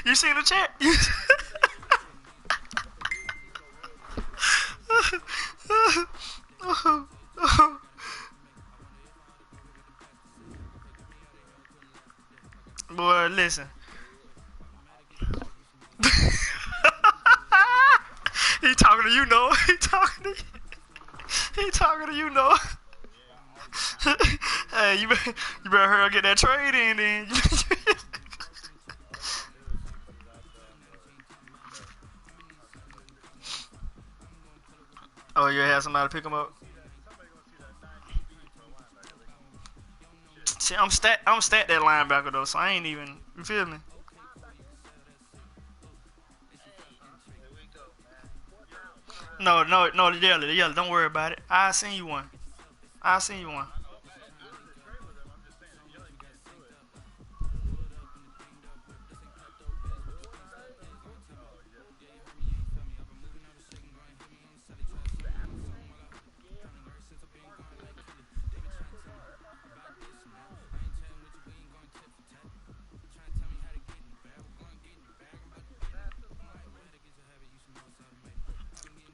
You seen the chat? Boy, listen. He talking to you, Noah. He talking to you, Noah. Hey, you better hurry up, get that trade in then. Oh, you have somebody pick him up? See, I'm stat that linebacker though, so I ain't even, you feel me? No, the yellow, don't worry about it. I'll send you one.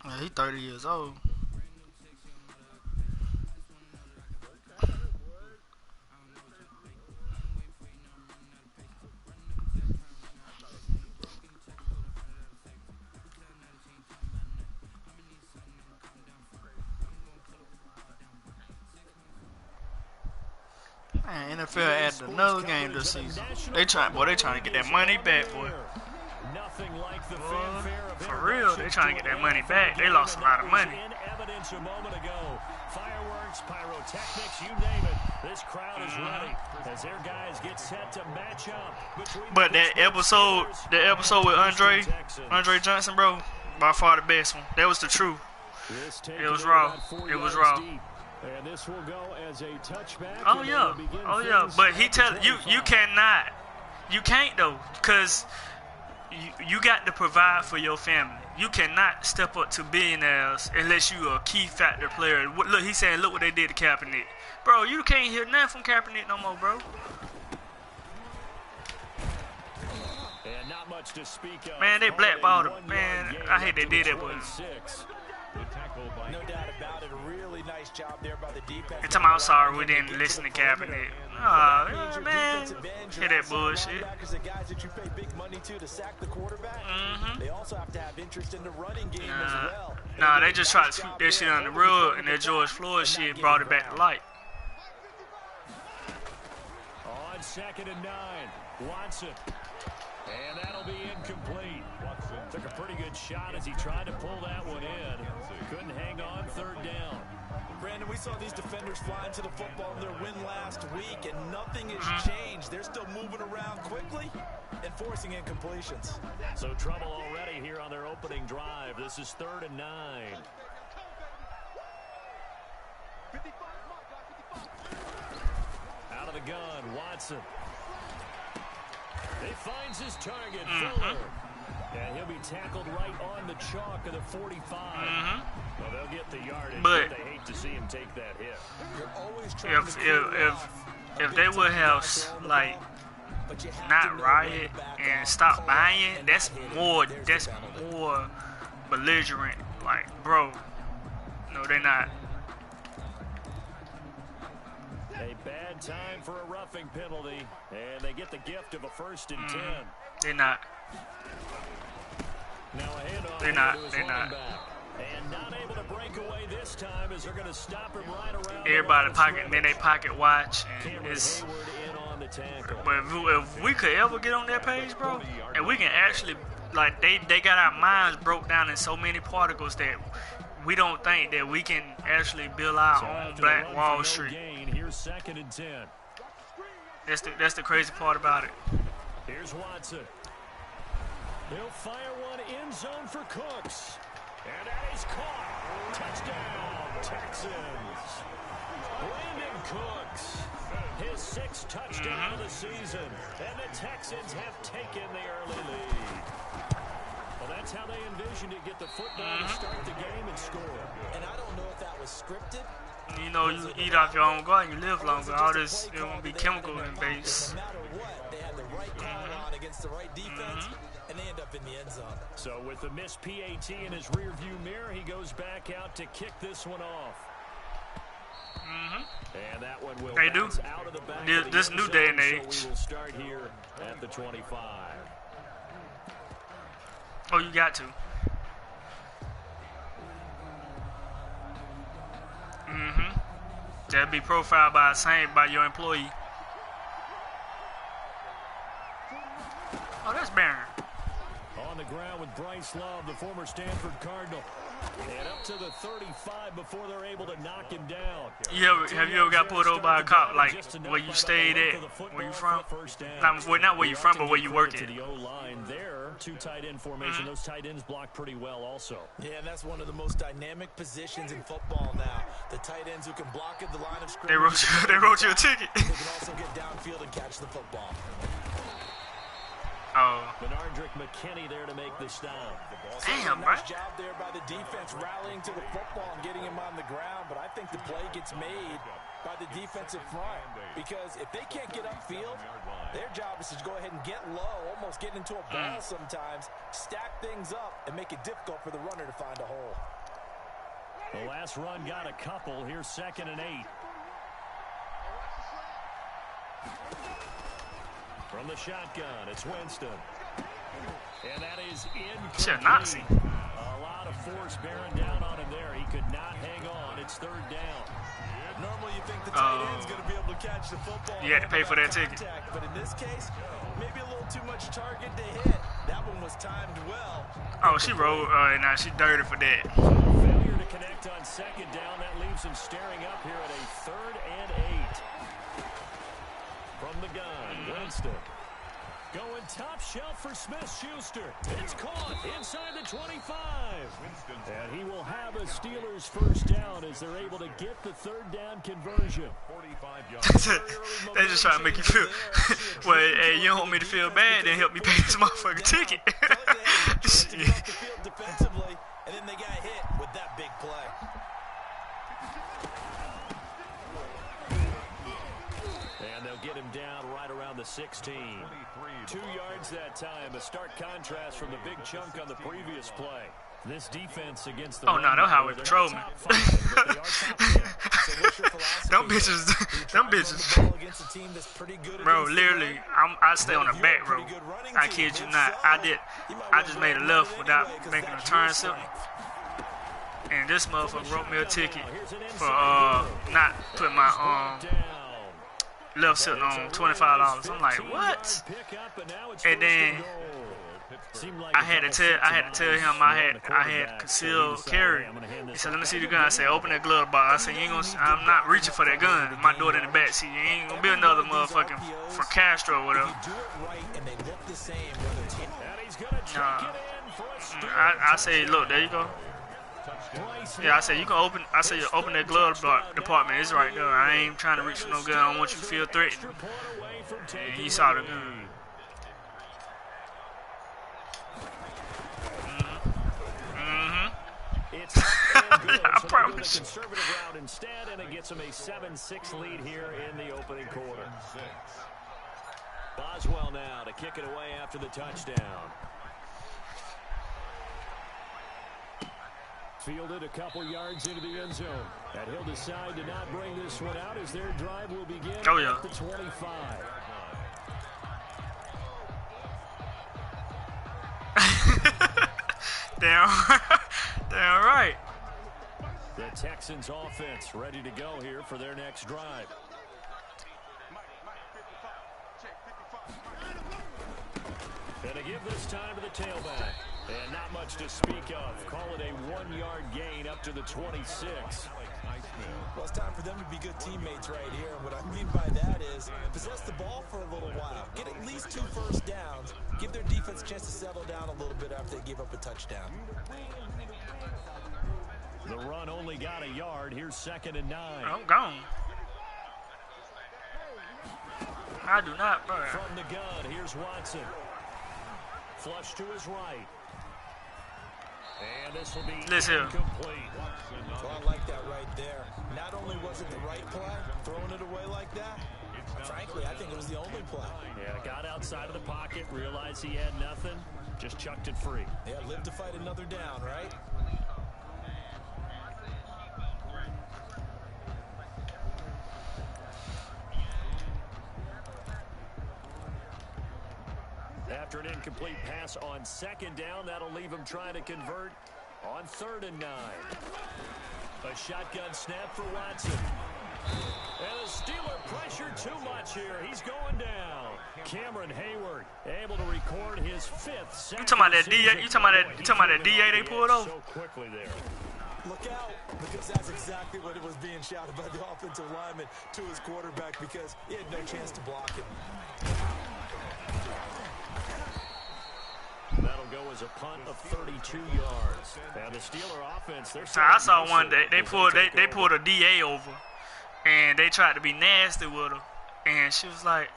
Yeah, he 30 years old. Man, NFL added another game this season. They trying to get that money back, boy. For real, they trying to get that money back. They lost a lot of money. Fireworks, pyrotechnics, you name it. This crowd is ready as their guys get set to match up. But the episode with Andre Johnson, bro, by far the best one. That was the truth. It was raw. It was raw. And this will go as a touchback. Oh yeah. But he tell you can't though, because you got to provide for your family. You cannot step up to billionaires unless you a key factor player. Look, he's saying, look what they did to Kaepernick. Bro, you can't hear nothing from Kaepernick no more, bro. And not much to speak of. Man, they blackballed him. Man, I hate they did that, boy. No doubt about it. A really nice job there by the defense. And tell me, I'm sorry we didn't listen to Kaepernick. Oh, man. Hear that bullshit. They also have to have interest in the running game as well. Nah, they just tried to sweep that shit on the road, and that George Floyd shit brought it back to light. On 2nd and 9, Watson. And that'll be incomplete. Watson took a pretty good shot as he tried to pull that one in. Couldn't hang on 3rd down. Brandon, we saw these defenders fly into the football in their win last week, and nothing has changed. They're still moving around quickly and forcing incompletions. So trouble already here on their opening drive. This is 3rd and 9. Out of the gun, Watson. He finds his target, Fuller. And he'll be tackled right on the chalk of the 45. Well, they'll get the yardage, but they hate to see him take that hit. If they would have, like, not riot and stop buying, that's more belligerent. Like, bro, no, they're not. A bad time for a roughing penalty, and they get the gift of a 1st and 10. They're not. Now a handoff. They're not. And not able to break away this time as they're going to stop him right around. Everybody pocket, then they pocket watch, and it's. But if we could ever get on that page, bro, and we can actually, like, they got our minds broke down in so many particles that we don't think that we can actually build our own Black Wall Street. Here's 2nd and 10. That's the crazy part about it. Here's Watson. They'll fire one end zone for Cooks. And that is caught. Touchdown, Texans. Brandon Cooks. His 6th touchdown of the season. And the Texans have taken the early lead. Well, that's how they envisioned it. Get the football to start the game and score. And I don't know if that was scripted. You know, you eat off your own garden, you live longer. All this, it won't be chemical in base. No matter what, they had the right call on against the right defense, and they end up in the end zone. So with the missed PAT in his rearview mirror, he goes back out to kick this one off. And that one will bounce out of the back of the this new day and age. So we will start here at the 25. Oh, you got to. That'd be profiled by your employee. Oh, that's Barron. On the ground with Bryce Love, the former Stanford Cardinal. And up to the 35 before they're able to knock him down. Have you ever got pulled over by a cop, like where you stayed at, where you from? Not where you from, but where you work at. The O-line there, two tight end formation. Those tight ends block pretty well also. Yeah, and that's one of the most dynamic positions in football now. The tight ends who can block at the line of scrimmage. They wrote you a ticket. They can also get downfield and catch the football. Oh. Benardrick McKinney there to make the stop. Damn, nice job there by the defense rallying to the football and getting him on the ground, but I think the play gets made by the defensive front because if they can't get upfield, their job is to go ahead and get low, almost get into a ball sometimes, stack things up, and make it difficult for the runner to find a hole. The last run got a couple. Here's 2nd and 8. From the shotgun, it's Winston. And that is incomplete. Nazi. A lot of force bearing down on him there. He could not hang on. It's 3rd down. Normally you think the tight end's going to be able to catch the football. You had to pay for that ticket. But in this case, maybe a little too much target to hit. That one was timed well. Oh, she rolled. Now she dirty for that. Failure to connect on 2nd down. That leaves him staring up here at a 3rd and 8. From the gun, Winston. Going top shelf for Smith-Schuster. It's caught inside the 25. And he will have a Steelers 1st down as they're able to get the 3rd down conversion. They just trying to make you feel, well, hey, you don't want me to feel bad, then help me pay this motherfucking ticket. Defensively, and then they got hit with that big play. And they'll get him down right around the 16. 2 yards that time. A stark contrast from the big chunk on the previous play. This defense against the they'll highway patrolmen. Them bitches. Bro, literally, I stay on the back row. I kid you not. I just made a left without making a turn something. And this motherfucker wrote me a ticket for not putting my left sitting on $25. I'm like, what? And then I had to tell him I had concealed carry. He said, let me see the gun. I said, open that glove box. I said, I'm not reaching for that gun. My daughter in the back seat. You ain't gonna be another motherfucking for Castro or whatever. I say, look, there you go. Yeah, I said you open that glove department. It's right there. I ain't trying to reach for no gun. I don't want you to feel threatened. And he saw the gun. I promise. Conservative route instead, and it gets him a 7-6 lead here in the opening quarter. Boswell now to kick it away after the touchdown. Fielded a couple yards into the end zone. And he'll decide to not bring this one out as their drive will begin at the 25. Damn right. The Texans offense ready to go here for their next drive. And to give this time to the tailback. And not much to speak of. Call it a 1-yard gain up to the 26. Well, it's time for them to be good teammates right here. And what I mean by that is possess the ball for a little while. Get at least 2 first downs. Give their defense a chance to settle down a little bit after they give up a touchdown. The run only got a yard. Here's 2nd and 9. I'm gone. I do not burn. From the gun, here's Watson. Flush to his right. And this will be incomplete. So I like that right there. Not only was it the right play, throwing it away like that, frankly, I think it was the only play. Yeah, got outside of the pocket, realized he had nothing, just chucked it free. Yeah, live to fight another down, right? After an incomplete pass on second down, that'll leave him trying to convert on 3rd and 9. A shotgun snap for Watson. And the Steeler pressure too much here. He's going down. Cameron Hayward able to record his 5th sack. You talking about that DA? You talking about that DA they pulled over? So quickly there. Look out, because that's exactly what it was being shouted by the offensive lineman to his quarterback, because he had no chance to block him. That'll go as a punt of 32 yards. And the Steeler offense, they're I saw one day they pulled a DA over, and they tried to be nasty with her, and she said,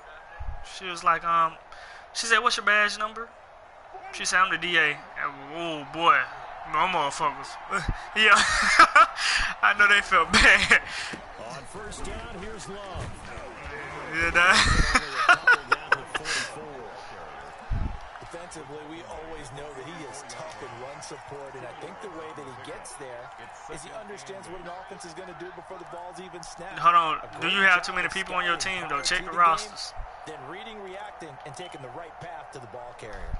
"What's your badge number?" She said, "I'm the DA." And, oh boy, no motherfuckers. Yeah, I know they felt bad. On 1st down, here's Love. Yeah, that. Defensively, we always know that he is tough in run support, and I think the way that he gets there is he understands what an offense is going to do before the ball's even snapped. Hold on, do you have too many people on your team though? Check the rosters. Then reading, reacting, and taking the right path to the ball carrier.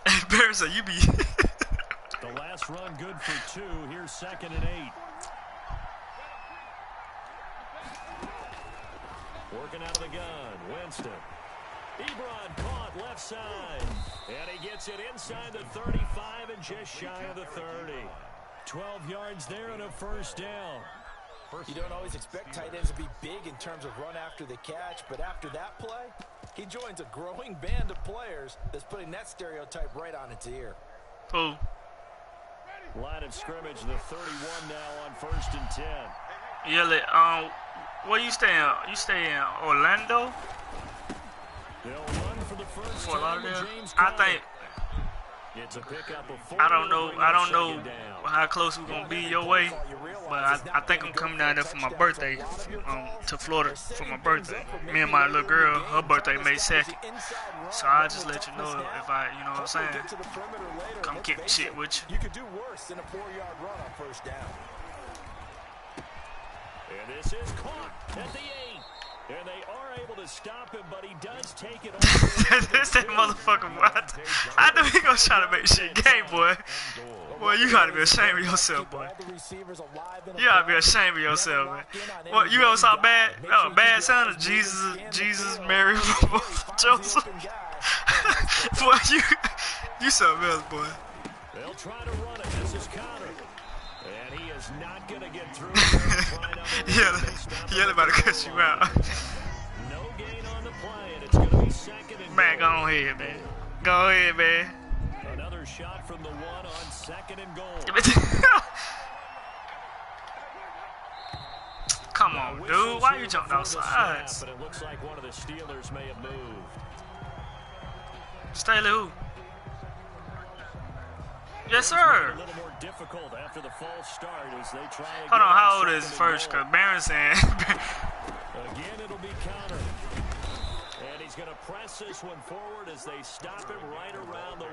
Hey, Bears, you be. The last run good for 2. Here's 2nd and 8. Working out of the gun, Winston. Ebron caught left side. And he gets it inside the 35 and just shy of the 30. 12 yards there and a 1st down. You don't always expect tight ends to be big in terms of run after the catch, but after that play, he joins a growing band of players that's putting that stereotype right on its ear. Who? Line of scrimmage, the 31 now on 1st and 10. Yeah, where you stay in? You stay in Orlando? They'll run for the first Fort time. Lauderdale? James I Conner. think. It's a pickup of 4. I don't know how close we're gonna be your way, but I think I'm coming down there for my birthday, to Florida for my birthday. Me and my little girl, her birthday May 2nd. So I'll just let you know if I, you know what I'm saying, come kick shit with you. You could do worse than a 4-yard run on 1st down. And this is caught at the 8. And they are able to stop him, but he does take it over. This that motherfucker, boy. I knew he gonna try to make shit gay, boy. Boy, you gotta be ashamed of yourself, boy. You gotta be ashamed of yourself, man. What, you ever saw Bad Son of Jesus, Mary, Joseph? Boy, you something else, boy. They'll try to run it. This is Conner. And he is not going to get through. Yeah, about to cut you out. No gain on the play, and it's going to be 2nd and Man, go ahead, man. Go ahead, man. Another shot from the 1 on 2nd and goal. Come on, dude. Why you jumping outside? But it looks like one of the Steelers may have moved. Staley who? Yes, sir. A little more difficult after the false start as they try. Hold on, how old is first? Because Barron saying. Again, it'll be Conner. And he's going to press this one forward as they stop him right around the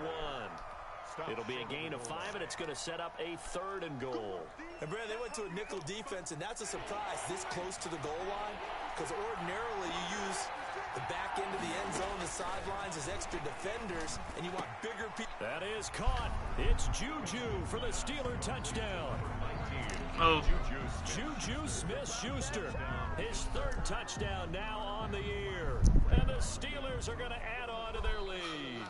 1. It'll be a gain of 5, and it's going to set up a 3rd and goal. And Brad, they went to a nickel defense, and that's a surprise this close to the goal line, because ordinarily you use the back end of the end zone, the sidelines as extra defenders, and you want bigger people. That is caught. It's Juju for the Steeler touchdown. Oh. Juju Smith-Schuster, his 3rd touchdown now on the year. And the Steelers are going to add on to their lead.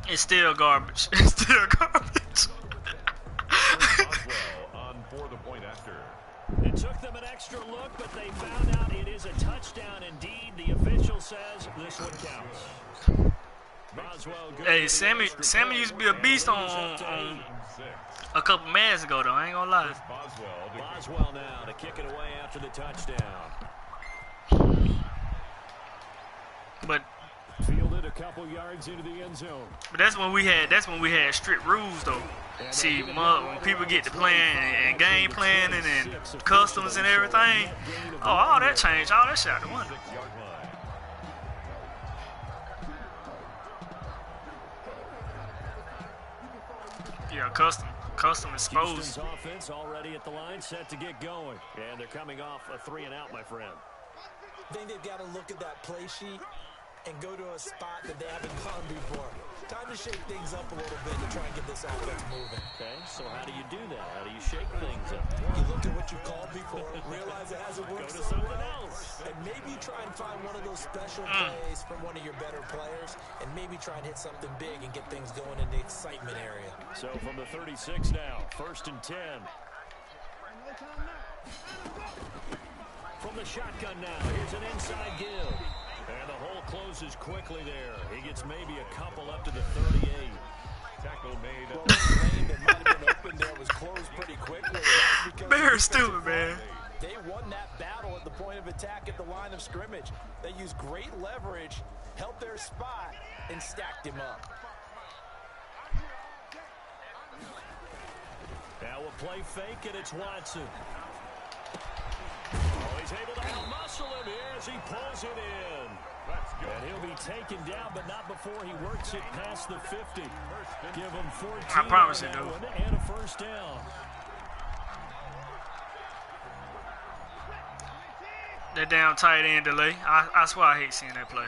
It's still garbage. It's still garbage. on for the point after. It took them an extra look, but they found out it is a touchdown indeed. The official says this one counts. Boswell, Hey, Sammy used to be a beast on a couple minutes ago, though. I ain't gonna lie. Boswell now to kick it away after the touchdown. But fielded a couple yards into the end zone. But that's when we had strict rules though. See, when people get to playing and game planning and customs and everything, oh, all that changed, all that shit out the window. Yeah, custom exposed. Houston's offense already at the line, set to get going, and they're coming off a 3-and-out, my friend. I think they've got to look at that play sheet and go to a spot that they haven't gone before. Time to shake things up a little bit to try and get this offense moving. Okay, so how do you do that? How do you shake things up? You look at what you called before, realize it hasn't worked so well, and maybe try and find one of those special plays from one of your better players, and maybe try and hit something big and get things going in the excitement area. So from the 36 now, 1st and 10. From the shotgun now, here's an inside give. And the hole closes quickly there. He gets maybe a couple up to the 38. Tackle made. Well, the lane that might have been open there was closed pretty quickly. Bear's stupid, man. They won that battle at the point of attack at the line of scrimmage. They used great leverage, held their spot, and stacked him up. Now a play fake, and it's Watson. Oh, he's able to out-muscle him here as he pulls it in. And he'll be taken down, but not before he works it past the 50. Give him 14 I promise you, dude. And a first down. That damn tight end delay. I swear I hate seeing that play.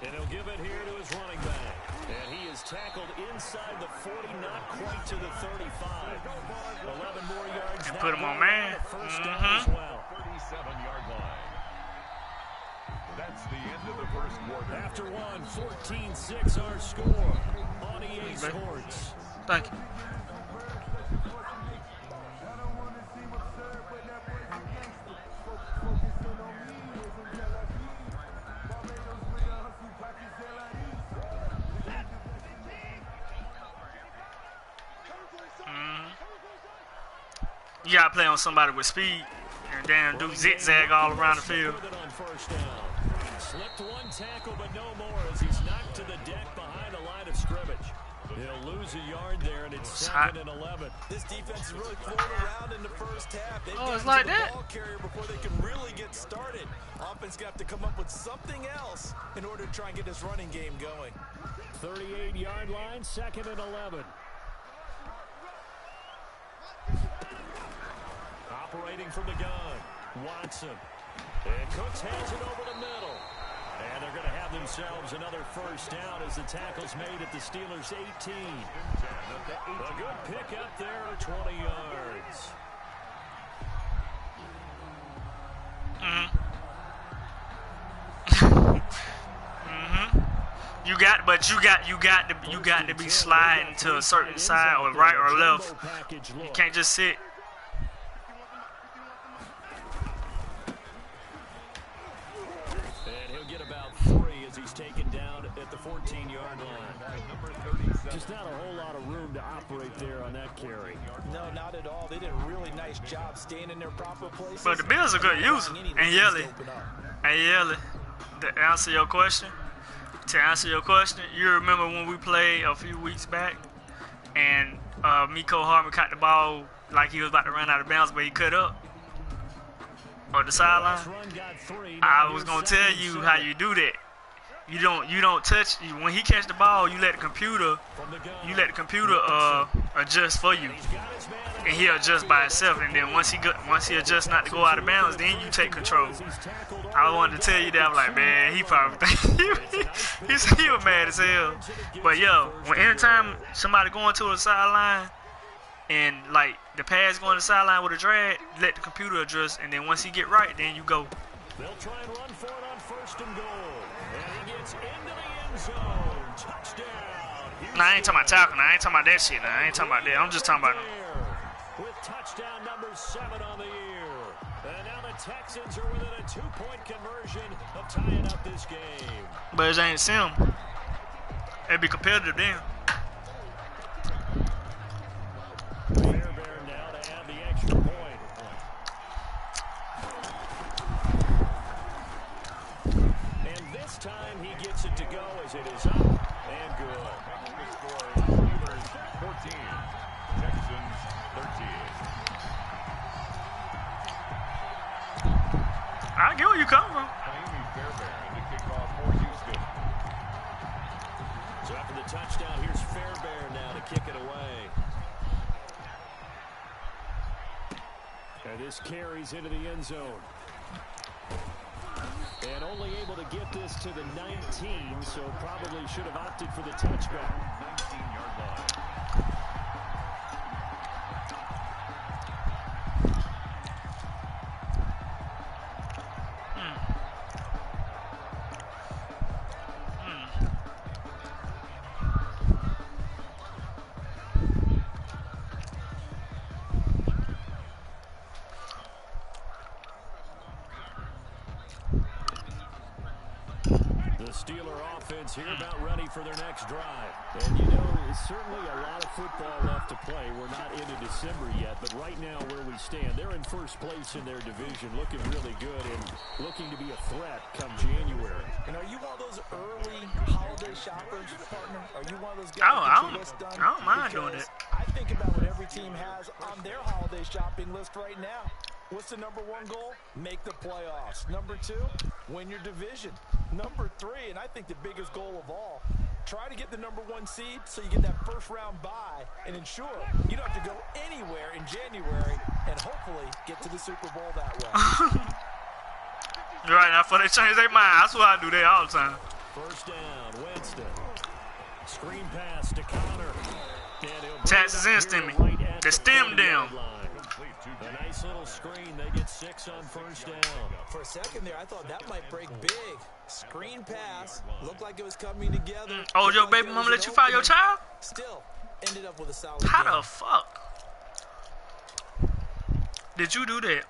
And he'll give it here to his running back. And he is tackled inside the 40, not quite to the 35. 11 more yards. And put him on man. First down as well. 37-yard line. That's the end of the first quarter. After one, 14-6 our score on EA Sports. Thank you. You gotta play on somebody with speed and damn do zigzag all around the field. Slipped one tackle, but no more as he's knocked to the deck behind the line of scrimmage. He'll lose a yard there, and it's 2nd and 11. This defense is really throwing around in the first half. They've Oh, it's like the that. ball carrier before they can really get started. Offense got to come up with something else in order to try and get this running game going. 38-yard line, 2nd and 11. Operating from the gun, Watson. And Cooks hands it over the middle. And they're going to have themselves another first down as the tackle's made at the Steelers' 18. A good pick up there, 20 yards. You got to be sliding to a certain side or right or left. You can't just sit. Taken down at the 14-yard line. Just not a whole lot of room to operate there on that carry. No, not at all. They did a really nice job staying in their proper places. But the Bills are good user. And Yelly, to answer your question, you remember when we played a few weeks back and Miko Harmon caught the ball like he was about to run out of bounds, but he cut up on the sideline? I was going to tell you how you do that. You don't touch when he catch the ball. You let the computer adjust for you, and he adjusts by himself. And then once he adjusts not to go out of bounds, then you take control. I wanted to tell you that. I'm like, man, he probably he was mad as hell. But yo, anytime somebody going to a sideline and like the pass going to the sideline with a drag, let the computer adjust, and then once he get right, then you go. They'll try and run for it on 1st and goal. And he gets into the end zone. Touchdown. Nah, I ain't talking about tackling. I ain't talking about that shit. Nah, I ain't talking about that. I'm just talking about with touchdown number 7 on the year. And now the Texans are within a 2-point conversion of tying up this game. But it ain't sim. It'd be competitive then. Fairbairn now to add the extra point. time he gets it to go as it is up and good. The score is Steelers 14, Texans 13. I get where you come from. Miami Fairbairn to kick off for Houston. So after the touchdown, here's Fairbairn now to kick it away. And this carries into the end zone. And only able to get this to the 19, so probably should have opted for the touchback. 19-yard line. The Steeler offense here about ready for their next drive. And, you know, it's certainly a lot of football left to play. We're not into December yet, but right now where we stand, they're in first place in their division, looking really good and looking to be a threat come January. And are you one of those early holiday shoppers, partner? Are you one of those guys I that get your list done? don't mind doing Because it. I think about what every team has on their holiday shopping list right now. What's the number one goal? Make the playoffs. Number two, win your division. Number three, and I think the biggest goal of all, try to get the number one seed so you get that first round bye and ensure you don't have to go anywhere in January and hopefully get to the Super Bowl that way. Right now, before they change their mind, that's what I do that all the time. First down, Winston. Screen pass to Connor. Taxes in stimmy. Right They stem them. A nice little screen. They get 6 on first down. For a second there, I thought that might break big. Screen pass. Looked like it was coming together. Oh, your baby mama let you fire your child? Still, ended up with a solid How game. the fuck did you do that?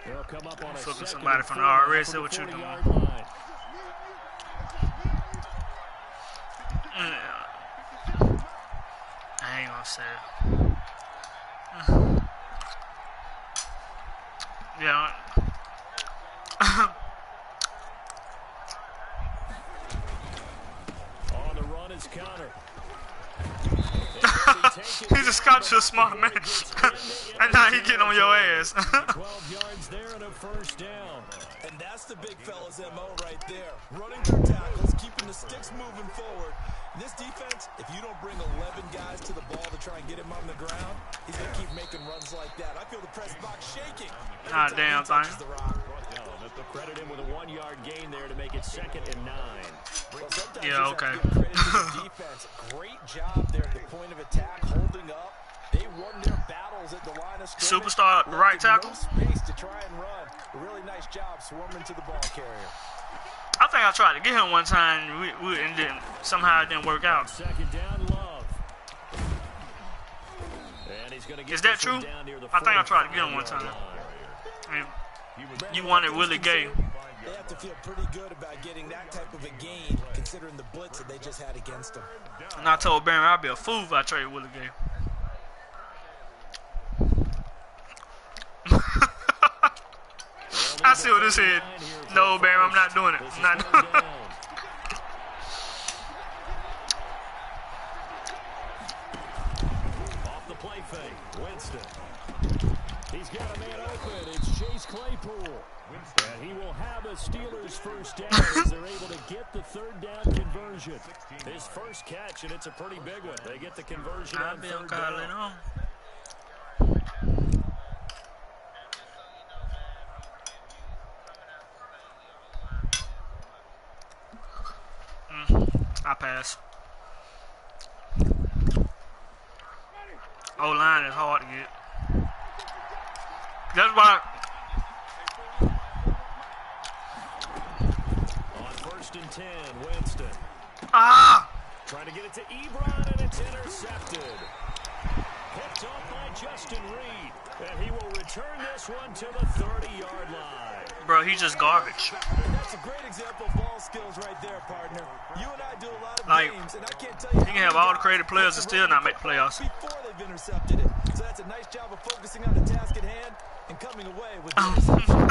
They'll come up on a Flipping second somebody and from the 4 RS, from say what you 40-yard doing. line. I ain't gonna say it. Yeah. On the run is Connor. He just got you a smart man. And now he getting on your ass. 12 yards there and a first down. And that's the big fella's MO right there. Running through tackles, keeping the sticks moving forward. This defense, if you don't bring 11 guys to the ball to try and get him on the ground, he's going to keep making runs like that. I feel the press box shaking. Ah, damn thing. Credit him with a 1-yard gain there to make it 2nd and 9. Well, sometimes Yeah, you just okay. have to give credit to the defense. Great job there at the point of attack, holding up. They won their battles at the line of scrimmage. Superstar, right tackle. No space to try and run. A really nice job swarming to the ball carrier. I think I tried to get him one time, and then somehow it didn't work out. 2nd down, Love. And he's gonna get Is that this one true? down near the I think I tried to get him 45-yard one time. line. I mean, you wanted Willie Gay. They have to feel pretty good about getting that type of a gain, considering the blitz that they just had against them. And I told Barry I'd be a fool if I traded Willie Gay. I see what this said. No, Barry, I'm not doing it. I'm not doing it. Off the play fake, Winston. He's got a man open. It's Chase Claypool. And he will have a Steelers first down as they're able to get the 3rd down conversion. His first catch, and it's a pretty big one. They get the conversion on 3rd down. I pass. O-line is hard to get. That's why. On 1st and 10, Winston. Ah! Trying to get it to Ebron, and it's intercepted. Picked off by Justin Reed. And he will return this one to the 30-yard line. Bro, he's just garbage. That's a great example of ball skills right there, partner. You and I do a lot of Like, games, and I can't tell you. You can have all the creative players and still not make the playoffs. Before they've intercepted it. So that's a nice job of focusing on the task at hand and coming away with the interception.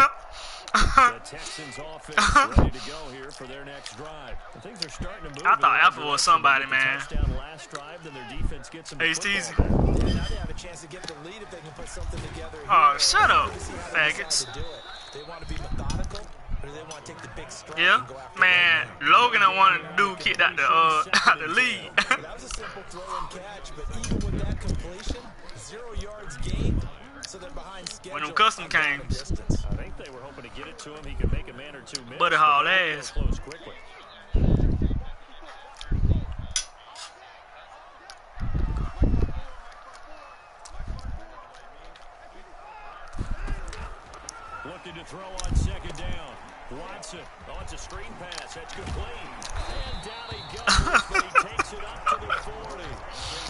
The Texans offense ready to go here for their next drive. And things are starting to move. I thought Apple was somebody, man. Touchdown last drive, then their defense gets them. It's easy. Now they have a chance to get the lead if they can put something together. Oh, shut up, faggots. They want to be methodical, or they want to take the big strike. Yeah, and go after man. Logan don't want to do kicked out the lead. that was a simple throw and catch, but even with that completion, 0 yards gained. So they're behind schedule. When them custom came. I think they were hoping to get it to him. He could make a man or two miss. Buddy haul ass. Close quickly. Looking to throw on second down. Watson. Oh, it's a screen pass. That's complete. And down he goes, but he takes it up to the 40.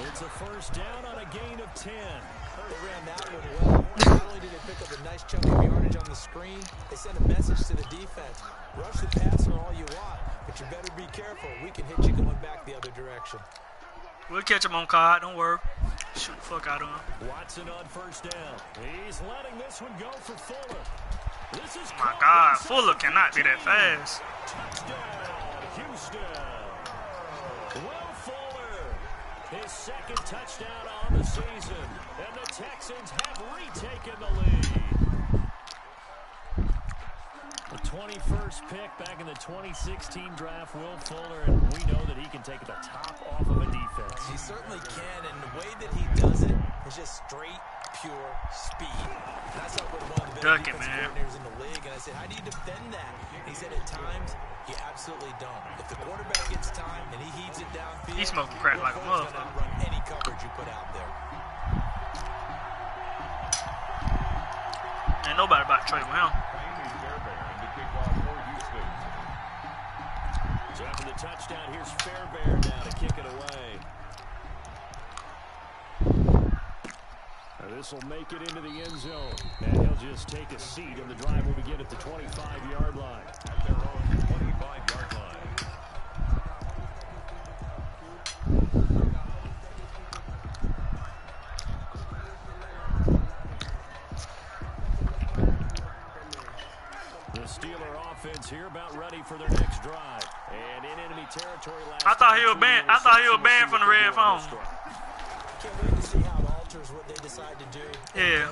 It's a first down on a gain of 10. They ran that one well. Not only did they pick up a nice chunk of yardage on the screen, they sent a message to the defense. Rush the passer all you want, but you better be careful. We can hit you going back the other direction. We'll catch him on card. Don't worry. Shoot the fuck out of him. Watson on first down. He's letting this one go for Fuller. This is My God, Fuller cannot be that fast. touchdown, Houston. Will Fuller, his second touchdown on the season, and the Texans have retaken the lead. The 21st pick back in the 2016 draft, Will Fuller, and we know that he can take the top off of a defense. He certainly can, and the way that he does it is just straight, pure speed. And I saw with one of the better defensive coordinators in the league, and I said, how do you defend that? And he said, at times, you absolutely don't. If the quarterback gets time and he heaves it downfield, He's smoking crack like a motherfucker. Run any coverage you put out there. Ain't nobody about to trade with him. So after the touchdown, here's Fairbairn now to kick it away. Now this will make it into the end zone. And he'll just take a seat, and the drive will begin at the 25-yard line. At their own 25-yard line. The Steeler offense here about ready for their next drive. And in enemy territory last I thought he was banned from the red phone. Can't wait to see how it alters what they decide to do. Yeah.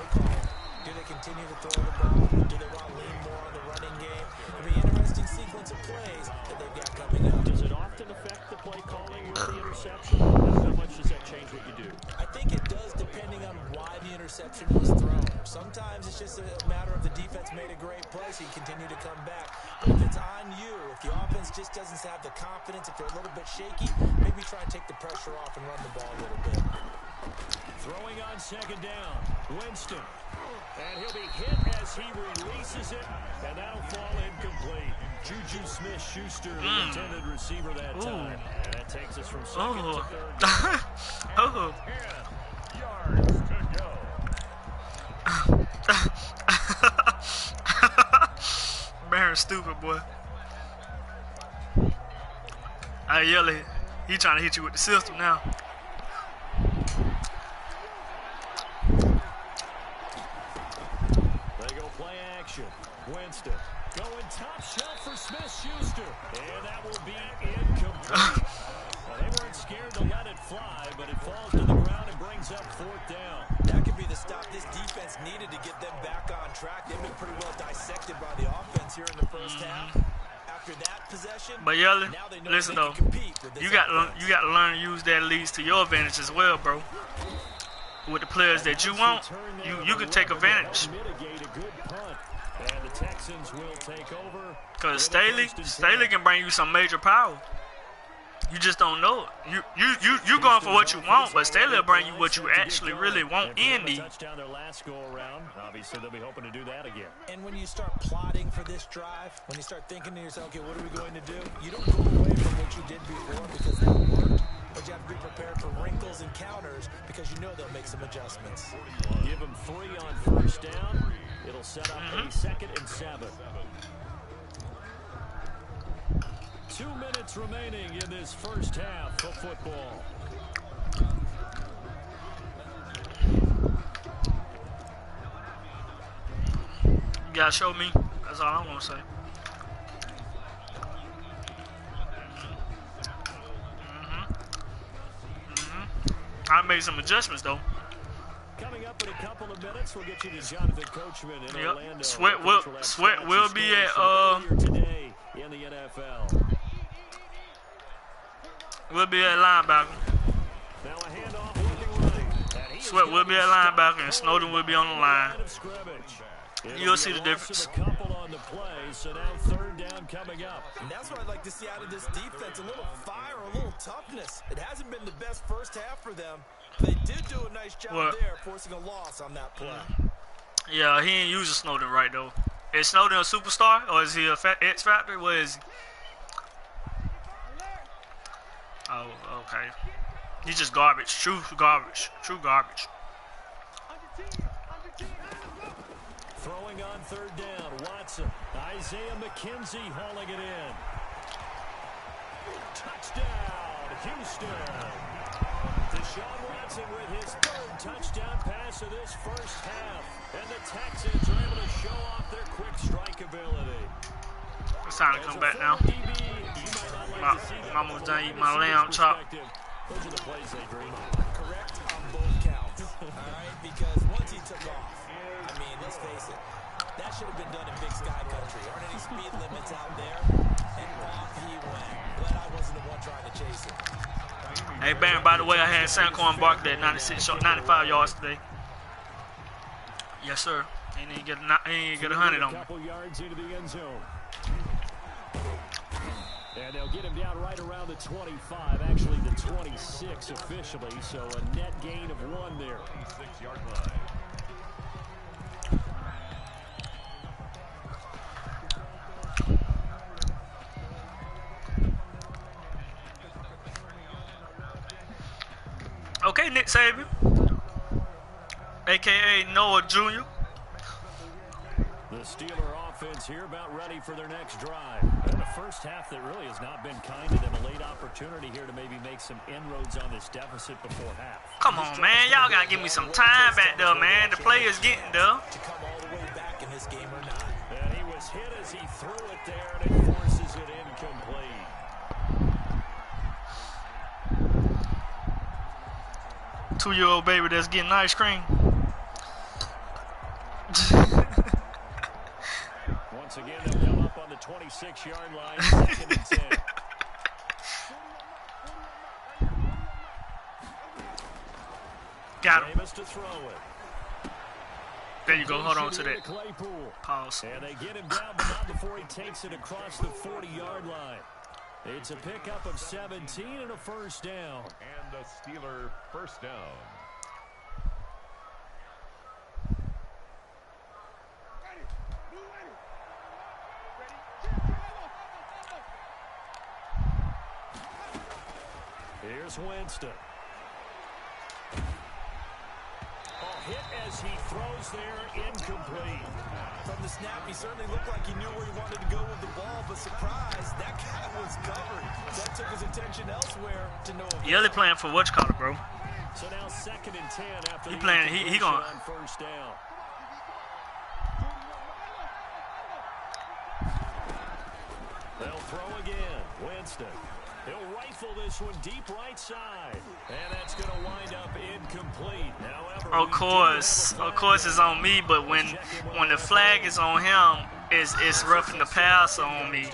Do they continue to throw the ball? Do they want to lean more on the running game? It'll be an interesting sequence of plays that they've got coming up. Does it often affect the play calling with the interception? How much does that change what you do? I think it does, depending on why the interception was thrown. Sometimes it's just a matter of the defense made a great play, so you continue to come back. But if it's on you, if the offense just doesn't have the confidence, if they're a little bit shaky, maybe try and take the pressure off and run the ball a little bit. Throwing on second down, Winston. And he'll be hit as he releases it, and that'll fall incomplete. Juju Smith-Schuster, the intended receiver that time. And that takes us from second to third down. Oh. 10 yards to go. Baron's stupid, boy. I yell at him. He trying to hit you with the system now. They go play action. Winston going top shelf for Smith-Schuster. And that will be incomplete. Well, they weren't scared to let it fly, but it falls to the ground and brings up fourth down. That could be the stop this defense needed to get them back on track. They've been pretty well dissected by the offense here in the first half. After that possession, But Yelly, listen though, you got to learn to use that leads to your advantage as well, bro. With the players that you want, you can take advantage. And the Texans will take over. Cause Staley can bring you some major power. You just don't know it. You going for what you want, but Staley will bring you what you actually really want and need. Touchdown their last go around. Obviously, they'll be hoping to do that again. And when you start plotting for this drive, when you start thinking to yourself, okay, what are we going to do? You don't go away from what you did before because that worked, but you have to be prepared for wrinkles and counters because you know they'll make some adjustments. Give them 3 on first down. It'll set up a 2nd and 7. 2 minutes remaining in this first half of football. You gotta show me. That's all I'm gonna say. I made some adjustments though. Coming up in a couple of minutes, we'll get you to Jonathan Coachman in Orlando. Sweat will be at today in the NFL. We'll be at linebacker. Now a handoff looking right. Sweat will be at linebacker and Snowden will be on the line. You'll see the difference. A couple on the play, so now third down coming up. And that's what I'd like to see out of this defense, a little fire, a little toughness. It hasn't been the best first half for them. They did do a nice job there, forcing a loss on that play. Yeah, he ain't using Snowden right, though. Is Snowden a superstar, or is he a X Factor? What is he? Oh, okay. He's just garbage. True garbage. True garbage. Throwing on third down, Watson. Isaiah McKenzie hauling it in. Touchdown, Houston. Deshaun Watson with his third touchdown pass of this first half. And the Texans are able to show off their quick strike ability. It's time to come back now. I'm almost done eating my lamb chop. Those are the plays they dream of. Correct on both counts. All right, because once he took off, I mean, let's face it, that should have been done in Big Sky Country. Aren't any speed limits out there? And off he went. Glad I wasn't the one trying to chase him. Hey, Baron, by the way, I had Saquon Barkley at 95 yards today. Yes, sir. He didn't get 100 on me. A couple yards into the end zone. And they'll get him down right around the 25, actually the 26 officially, so a net gain of 1 there. 26-yard line. Okay, Nick Saban, a.k.a. Noah Jr. The Steeler offense here about ready for their next drive. And a first half that really has not been kind to them. A late opportunity here to maybe make some inroads on this deficit before half. Come on, man. Y'all got to give me some time back there, man. The play is getting there. To come all the way back in this game or not. And he was hit as he threw it there, and it forces it incomplete. 2-year-old baby that's getting ice cream. Once again, they'll come up on the 26-yard line, 2nd and 10. Got him. Famous to throw it. There you go. Hold on to that. Claypool. Pause. And they get him down, but not before he takes it across the 40-yard line. It's a pickup of 17 and a first down. And the Steeler first down. Here's Winston. Hit as he throws there, incomplete. From the snap, he certainly looked like he knew where he wanted to go with the ball, but surprise, that guy was covered. That took his attention elsewhere to no avail. Yeah, they're playing for what you call it, bro. So now 2nd and 10 after he the playing. He going on first down. They'll throw again. Winston. He'll rifle this one deep right side. And that's going to wind up incomplete. However, of course it's on me, but when the flag is on him, it's roughing the pass on me.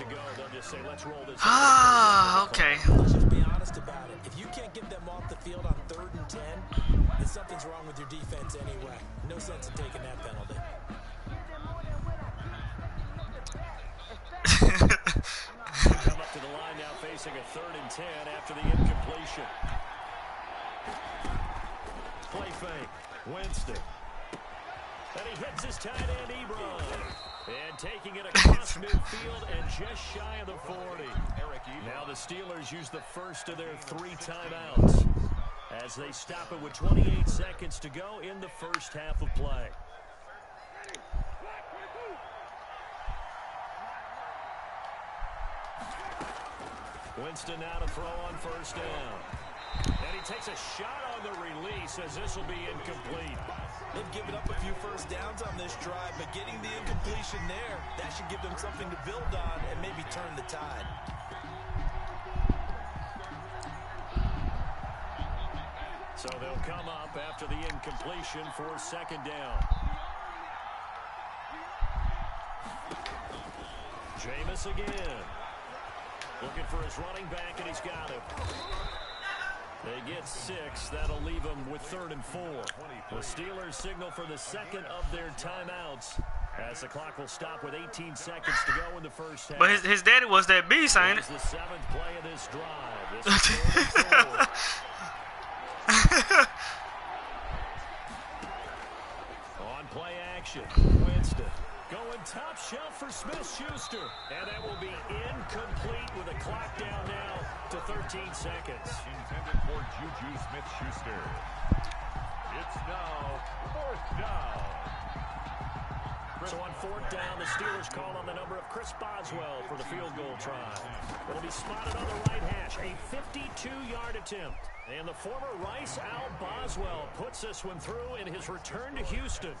Ah, okay. Let's just be honest about it. If you can't get them off the field on 3rd and 10, then something's wrong with your defense anyway. No sense in taking that penalty. Come up to the line now facing a 3rd and 10 after the incompletion. Play fake. Winston. And he hits his tight end, Ebron. And taking it across midfield and just shy of the 40. Now the Steelers use the first of their 3 timeouts as they stop it with 28 seconds to go in the first half of play. Winston now to throw on first down. And he takes a shot on the release as this will be incomplete. They've given up a few first downs on this drive, but getting the incompletion there, that should give them something to build on and maybe turn the tide. So they'll come up after the incompletion for second down. Jameis again. Looking for his running back, and he's got him. They get 6. That'll leave them with 3rd and 4. The Steelers signal for the second of their timeouts as the clock will stop with 18 seconds to go in the first half. But his daddy was that beast, ain't it? This is the 7th play of this drive. This is 4th and 4. On play action, Winston going top shelf for Smith-Schuster. And that will be incomplete with a clock down now to 13 seconds. Intended for Juju Smith-Schuster. It's now 4th down. So on 4th down, the Steelers call on the number of Chris Boswell for the field goal try. It'll be spotted on the right hash, a 52-yard attempt. And the former Rice Al Boswell puts this one through in his return to Houston.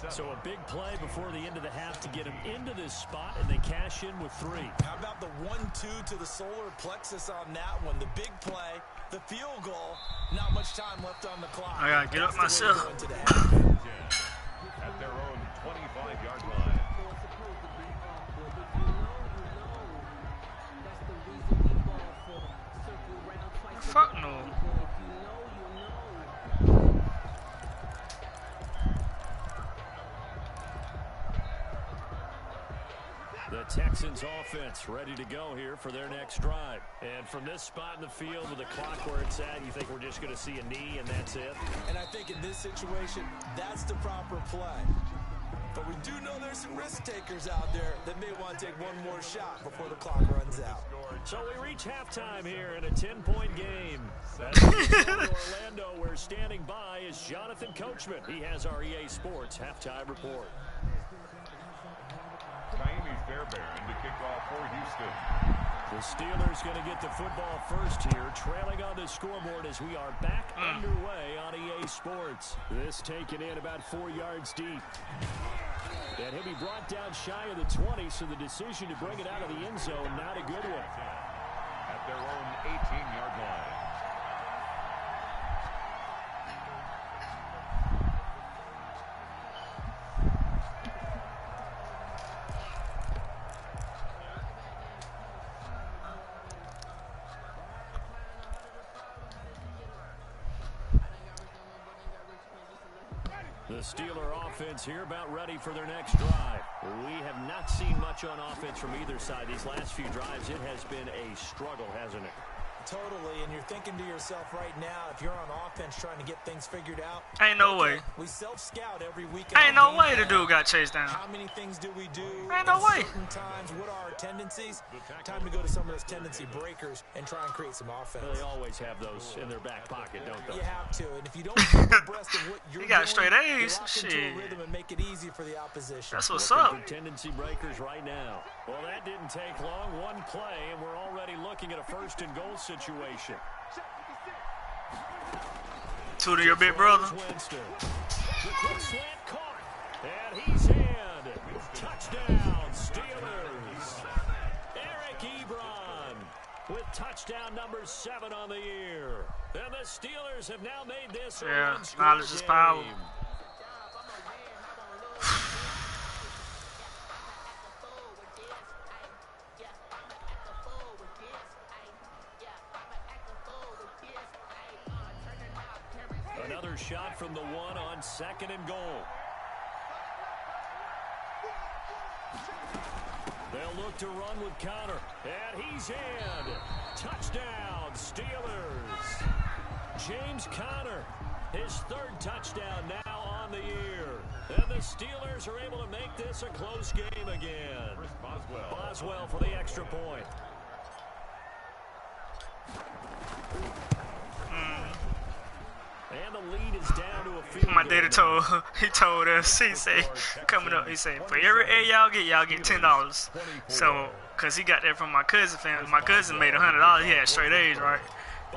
So a big play before the end of the half to get him into this spot, and they cash in with 3. How about the 1-2 to the solar plexus on that one? The big play, the field goal, not much time left on the clock. I gotta get up myself. At their own 25-yard line. Fuck no. The Texans offense ready to go here for their next drive. And from this spot in the field with the clock where it's at, you think we're just going to see a knee and that's it? And I think in this situation, that's the proper play. But we do know there's some risk takers out there that may want to take one more shot before the clock runs out. So we reach halftime here in a 10-point game. That's Orlando, where standing by is Jonathan Coachman. He has our EA Sports halftime report. Naimi Fairbairn to kick off for Houston. The Steelers going to get the football first here, trailing on the scoreboard as we are back underway on EA Sports. This taken in about 4 yards deep. And he'll be brought down shy of the 20, so the decision to bring it out of the end zone, not a good one. At their own 18-yard line. The Steeler offense here about ready for their next drive. We have not seen much on offense from either side. These last few drives, it has been a struggle, hasn't it? Totally, and you're thinking to yourself right now, if you're on offense trying to get things figured out, Ain't no way. We self-scout every weekend. Ain't no way the dude got chased down. How many things do we do? Ain't no way. Certain times, what are our tendencies? Time to go to some of those tendency breakers and try and create some offense. They always have those in their back pocket, don't they? You have to, and if you don't keep abreast of what you're He got doing, straight A's. you lock into Shit. a rhythm and make it easy for the opposition. That's what's Looking up. for tendency breakers right now. Well, that didn't take long. One play, and we're already looking at a 1st and goal situation. Two to your big brother. Winston. The quick slant caught, and he's in. Touchdown, Steelers. Eric Ebron with touchdown number 7 on the year. And the Steelers have now made this Yeah, a one-score knowledge is power. game. Another shot from the 1 on 2nd and goal. They'll look to run with Conner, and he's in. Touchdown, Steelers. James Conner, his 3rd touchdown now on the year. And the Steelers are able to make this a close game again. Boswell for the extra point. And the lead is down to a field My goal daddy now. told us, he said, coming up, he said, for every A y'all get $10. So, cause he got that from my cousin family. My cousin made $100. He had straight A's, right?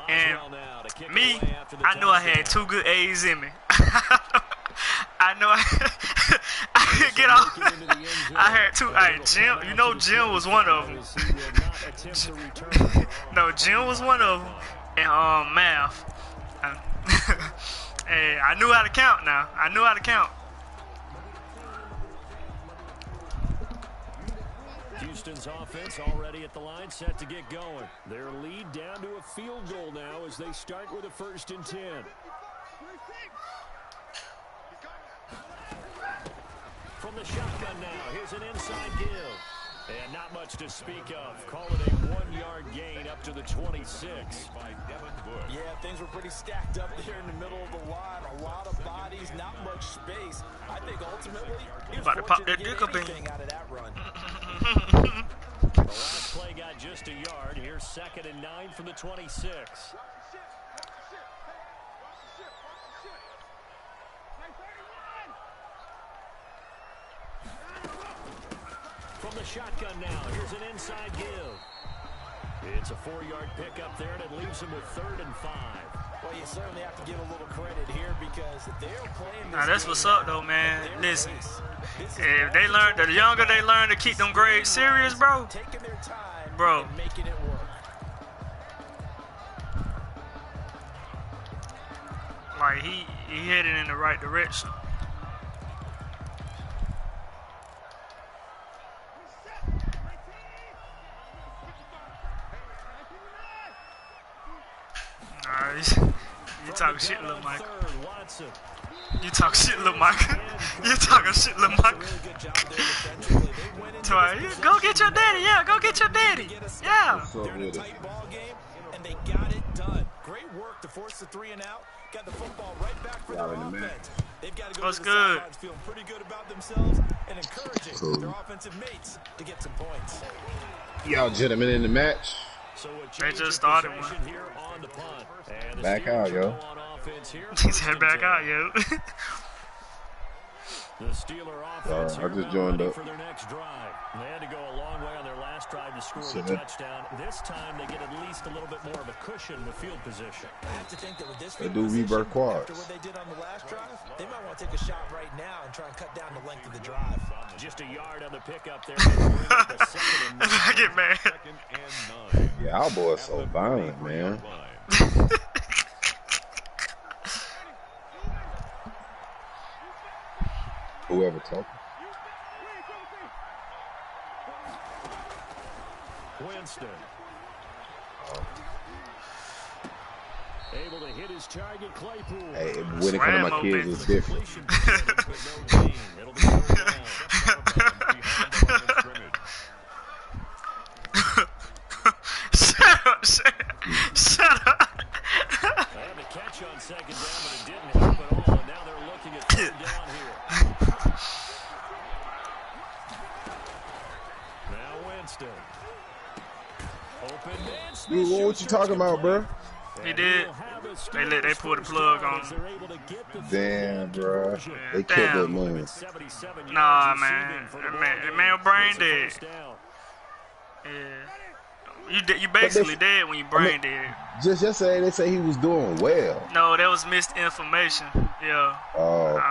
And me, I know I had 2 good A's in me. I know I could get off. I had 2. Hey, Jim, you know Jim was one of them. No, Jim was one of them. And math. Hey, I knew how to count now. I knew how to count. Houston's offense already at the line, set to get going. Their lead down to a field goal now as they start with a 1st and 10. From the shotgun now, here's an inside give. And not much to speak of. Call it a 1-yard gain up to the 26. Yeah, things were pretty stacked up there in the middle of the line. A lot of bodies, not much space. I think ultimately he was fortunate to get anything out of that run. The last play got just a yard. Here's 2nd and 9 from the 26. From the shotgun now, here's an inside give. It's a 4-yard pickup there, and it leaves him with 3rd and 5. Well, you certainly have to give a little credit here because if they're playing this now that's what's up though, man. Listen, if they learn, the younger they learn to keep them grades serious, bro. Taking their time bro. and making it work. Like he headed in the right direction. You talking shit, little Mike. You talk shit, little Mike. You talking shit, little Mike. Go get your daddy. Yeah, go get your daddy. Yeah. They're in a tight ball game, and they got it done. Great work to force the 3 and out. Got the football right back for their offense. They've got to go to the sidelines feeling pretty good about themselves and encouraging their offensive mates to get some points. Y'all gentlemen in the match. They just started one. Back out, yo. He said back out, yo. The Steeler offense I just joined up. for their next drive. They had to go a long way on their last drive to score the touchdown. This time they get at least a little bit more of a cushion with field position. I have to think that with this they do revert quads. after what they did on the last drive, they might want to take a shot right now and try and cut down the length of the drive. Just a yard on the pickup there. I get mad. Yeah, our boy's so violent, man. Whoever talking. Winston. Able to hit his target, Claypool. Hey, when it comes to my kids, it's different. Shut up. They had the catch on 2nd down, but it didn't help at all. And now they're looking at 3rd down here. Now Winston. Open man. Dude, what you talking about, bro? He did. They pulled the plug on him. Damn, bro. They killed that man. Nah, man. The man brain dead. Yeah. You basically dead when you brain dead. Just yesterday, they say he was doing well. No, that was misinformation. Yeah. Oh.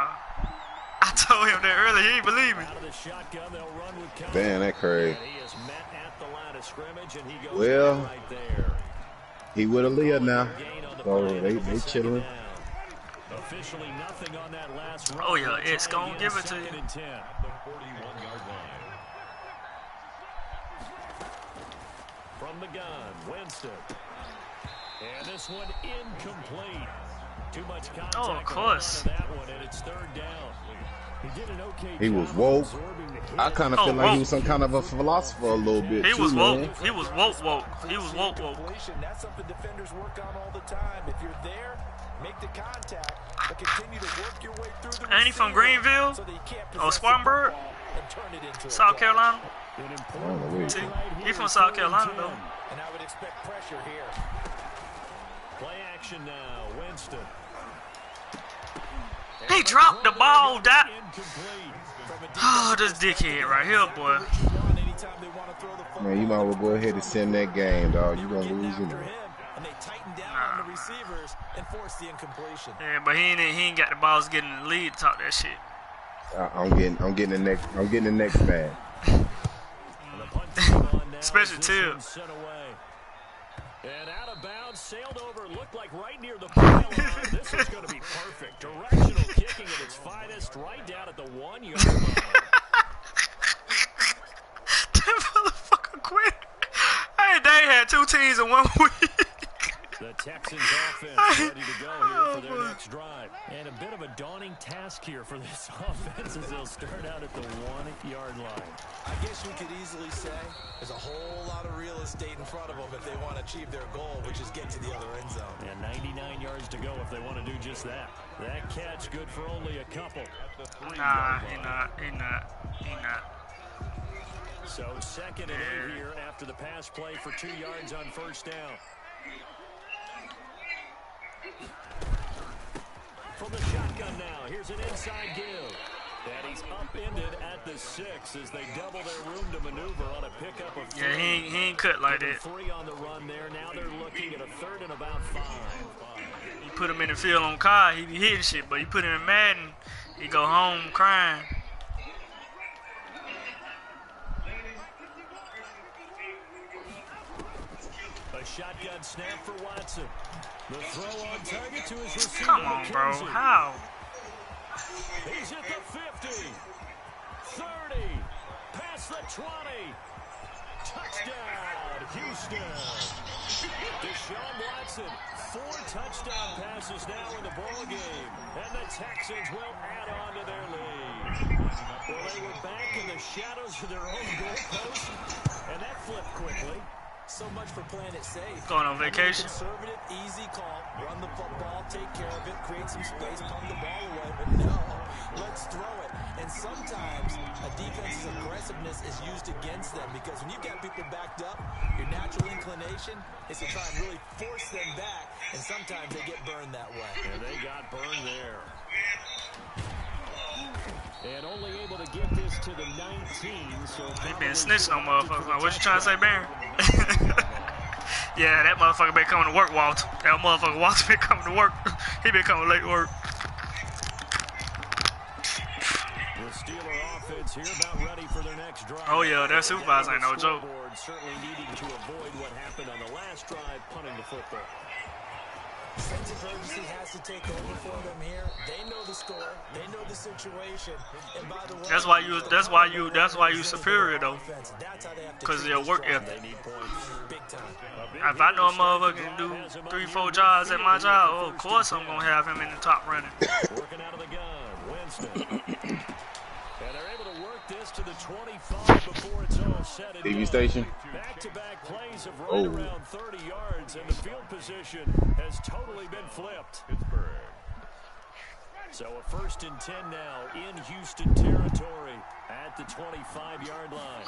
I told him that earlier. He didn't believe me. Damn, that crazy. Well, he with Aaliyah now. So they chilling. Oh, yeah. It's going to give it to you. From the gun, Winston. And this one incomplete. Too much contact. Oh, of course. That one, and it's 3rd down. He did an okay He was woke. I kind of feel like he was some kind of a philosopher a little bit. He too, was woke. man. He was woke. He was woke. That's something defenders work on all the time. If you're there, make the contact, but continue to work your way through the Ain't he from Greenville? Oh, Spartanburg? South Carolina? He from South Carolina, though. And I would expect pressure here. Play action now, Winston. He dropped the ball, that. Oh, this dickhead right here, boy. Man, you might as well go ahead and send that game, dog. You gonna lose anyway. and they tighten down on the receivers and force the incompletion. Yeah, but he ain't got the balls getting the lead to talk that shit. I'm getting the next bag. Especially Till. And out of bounds, sailed over, looked like right near the pylon. This is going to be perfect. Directional kicking at its finest, right down at the 1 yard line. That motherfucker quit. Hey, they had 2 teams in 1 week. The Texans offense ready to go here for their next drive. And a bit of a daunting task here for this offense as they'll start out at the 1 yard line. I guess you could easily say there's a whole lot of real estate in front of them if they want to achieve their goal, which is get to the other end zone. And 99 yards to go if they want to do just that. That catch good for only a couple. Nah, he not. So 2nd and 8 here after the pass play for 2 yards on first down. From the shotgun now, here's an inside give. And he's upended at the 6 as they double their room to maneuver on a pickup of 3. Yeah, he ain't cut like that. 3 on the run there. Now they're looking at a 3rd and about 5. You put him in the field on car, he be hitting shit, but you put him in Madden, he go home crying. A shotgun snap for Watson. The throw on target to his receiver. Come on, bro. How? He's at the 50. 30. Past the 20. Touchdown, Houston. Deshaun Watson, 4 touchdown passes now in the ball game. And the Texans will add on to their lead. Well, they were back in the shadows of their own goalpost. And that flipped quickly. So much for playing it safe. Going on vacation. Conservative, easy call. Run the football, take care of it, create some space, pump the ball away. But no, let's throw it. And sometimes a defense's aggressiveness is used against them because when you've got people backed up, your natural inclination is to try and really force them back. And sometimes they get burned that way. And they got burned there. And only able to get this to the 19. So he been snitching on motherfuckers. What you trying to say, Baron? Yeah, that motherfucker been coming to work, Walt. That motherfucker Walt been coming to work. He been coming late to work. The Steeler offense here about ready for their next drive. Oh yeah, that supervisor ain't no joke. Certainly needing to avoid what happened on the last drive, punting the football. Sense of urgency has to take over for them here. They know the score. They know the situation. And by the way, that's why you superior though. Because of your work ethic. If I know a motherfucker can do 3-4 jobs at my job, oh, of course I'm gonna have him in the top running. Working out of the gun, Winston. And they're able to work this to the 25 before it's all said and TV station. Back-to-back plays of right around 30 yards, and the field position has totally been flipped. So a 1st and 10 now in Houston territory at the 25-yard line.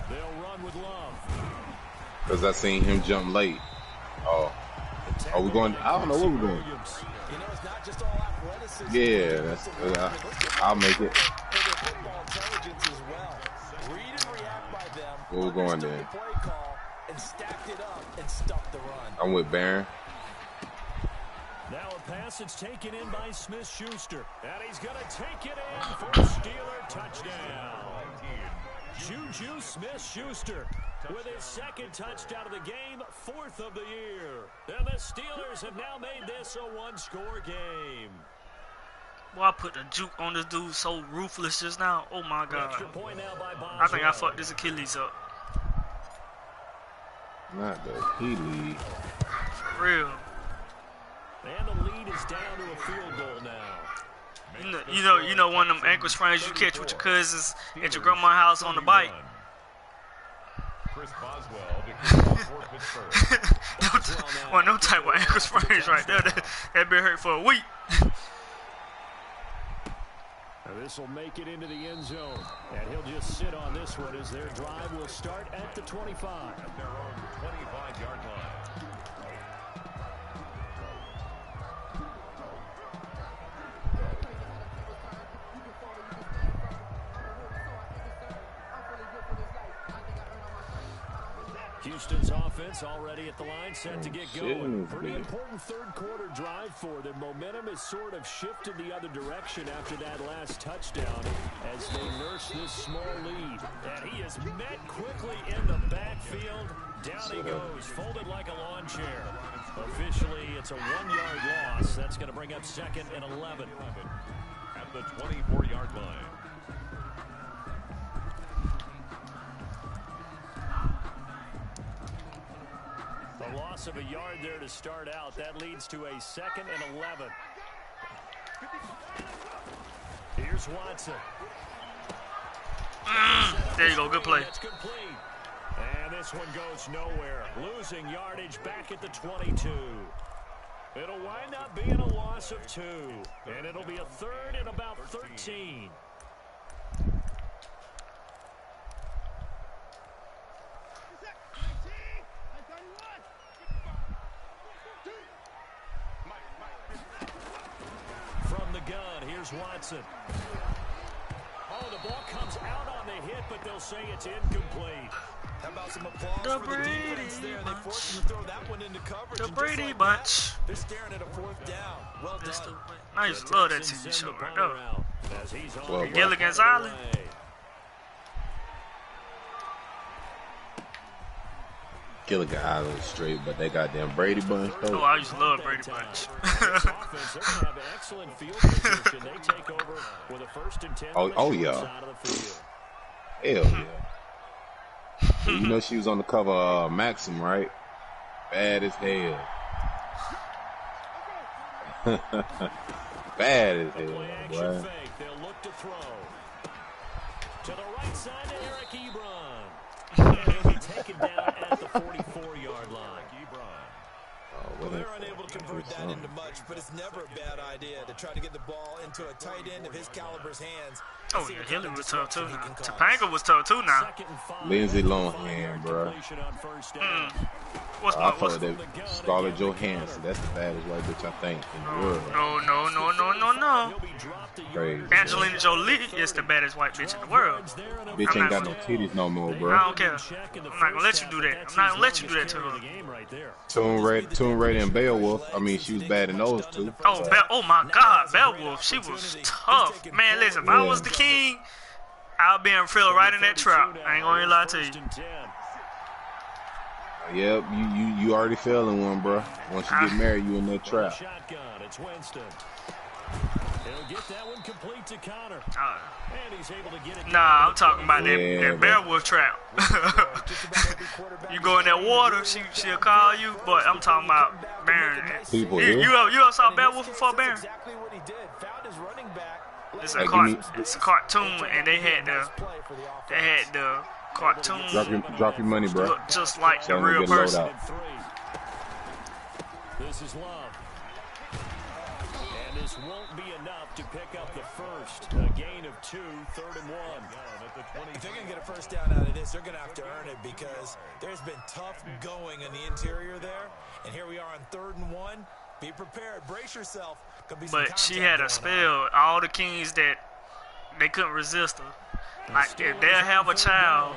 They'll run with Love. Because I seen him jump late. Oh. Are we going? I don't know where we're going. Yeah, that's. I'll make it. Where we going then? I'm with Baron. Now a pass that's taken in by Smith-Schuster. And he's going to take it in for a Steeler touchdown. Juju Smith-Schuster with his 2nd touchdown of the game, 4th of the year. And the Steelers have now made this a 1-score game. Boy, I put the juke on this dude so ruthless just now. Oh my God. I think I fucked this Achilles up. Not the Achilles. For real. And the lead is down to a field goal now. You know one of them ankle sprains you catch with your cousins at your grandma's house on the bike. Chris Boswell Well, no type of ankle sprains right there. That been hurt for a week. This will make it into the end zone. And he'll just sit on this one as their drive will start at the 25. At their own 25-yard line. Houston's offense already at the line, set to get going. Pretty important third quarter drive for them. Momentum has sort of shifted the other direction after that last touchdown as they nurse this small lead. And he is met quickly in the backfield. Down he goes, folded like a lawn chair. Officially, it's a 1-yard loss. That's going to bring up 2nd and 11. At the 24-yard line. A loss of a yard there to start out. That leads to a 2nd and 11. Here's Watson. There you go. Good play. That's complete. And this one goes nowhere. Losing yardage back at the 22. It'll wind up being a loss of 2. And it'll be a 3rd and about 13. From the gun, here's Watson. Oh, the ball comes out on the hit, but they'll say it's incomplete. How about some applause for the defense there? They forced him to throw that one into coverage. The Brady Bunch. They're staring at a 4th down. Well done. I used to love that TV show right there. Well, Gilligan's Island. Gilligan Island straight, but they got them Brady Bunch though. Oh, I used to love Brady Bunch. Oh yeah. Hell yeah. You know she was on the cover of Maxim, right? Bad as hell. Bad as hell, boy. They'll look to throw. To the right side to Eric Ebron. And he'll be taken down at the 44-yard line. Well, they're unable to convert that into much, but it's never a bad idea to try to get the ball into a tight end of his caliber's hands. Oh, yeah, Hilly was tough, too. Topanga was tough, too, now. Lindsay Lohan, bro. What's I thought that Scarlett Johansson. That's the baddest white bitch, I think, in the world. No. Crazy. Angelina Jolie is the baddest white bitch in the world. Bitch ain't got no titties no more, bro. I don't care. I'm not gonna let you do that. I'm not gonna let you do that to her. Tomb Raider and Beowulf. I mean, she was bad in those two. Oh my God, Beowulf. She was tough. Man, listen, if I was the king, I'll be in Phil right in that trap. I ain't gonna lie to you. Yep, you already fell in one, bro. Once you get married, you in that trap. It's Winston. He'll get that one complete to Connor. And he's able to get it. Nah, I'm talking about that Beowulf trap. You go in that water, she'll call you, but I'm talking about Baron. People, you ever saw Beowulf before, Baron? Exactly what he did. Found his running back. It's a cartoon, and they had the cartoon. Drop your money, bro. Look just like the real person. This is Love. And this won't be enough to pick up the first. A gain of 2, 3rd and 1. If they're going to get a first down out of this, they're going to have to earn it because there's been tough going in the interior there. And here we are on 3rd and 1. Be prepared. Brace yourself. But she had a spell. All the kings that they couldn't resist her. Like, if they'll have a child,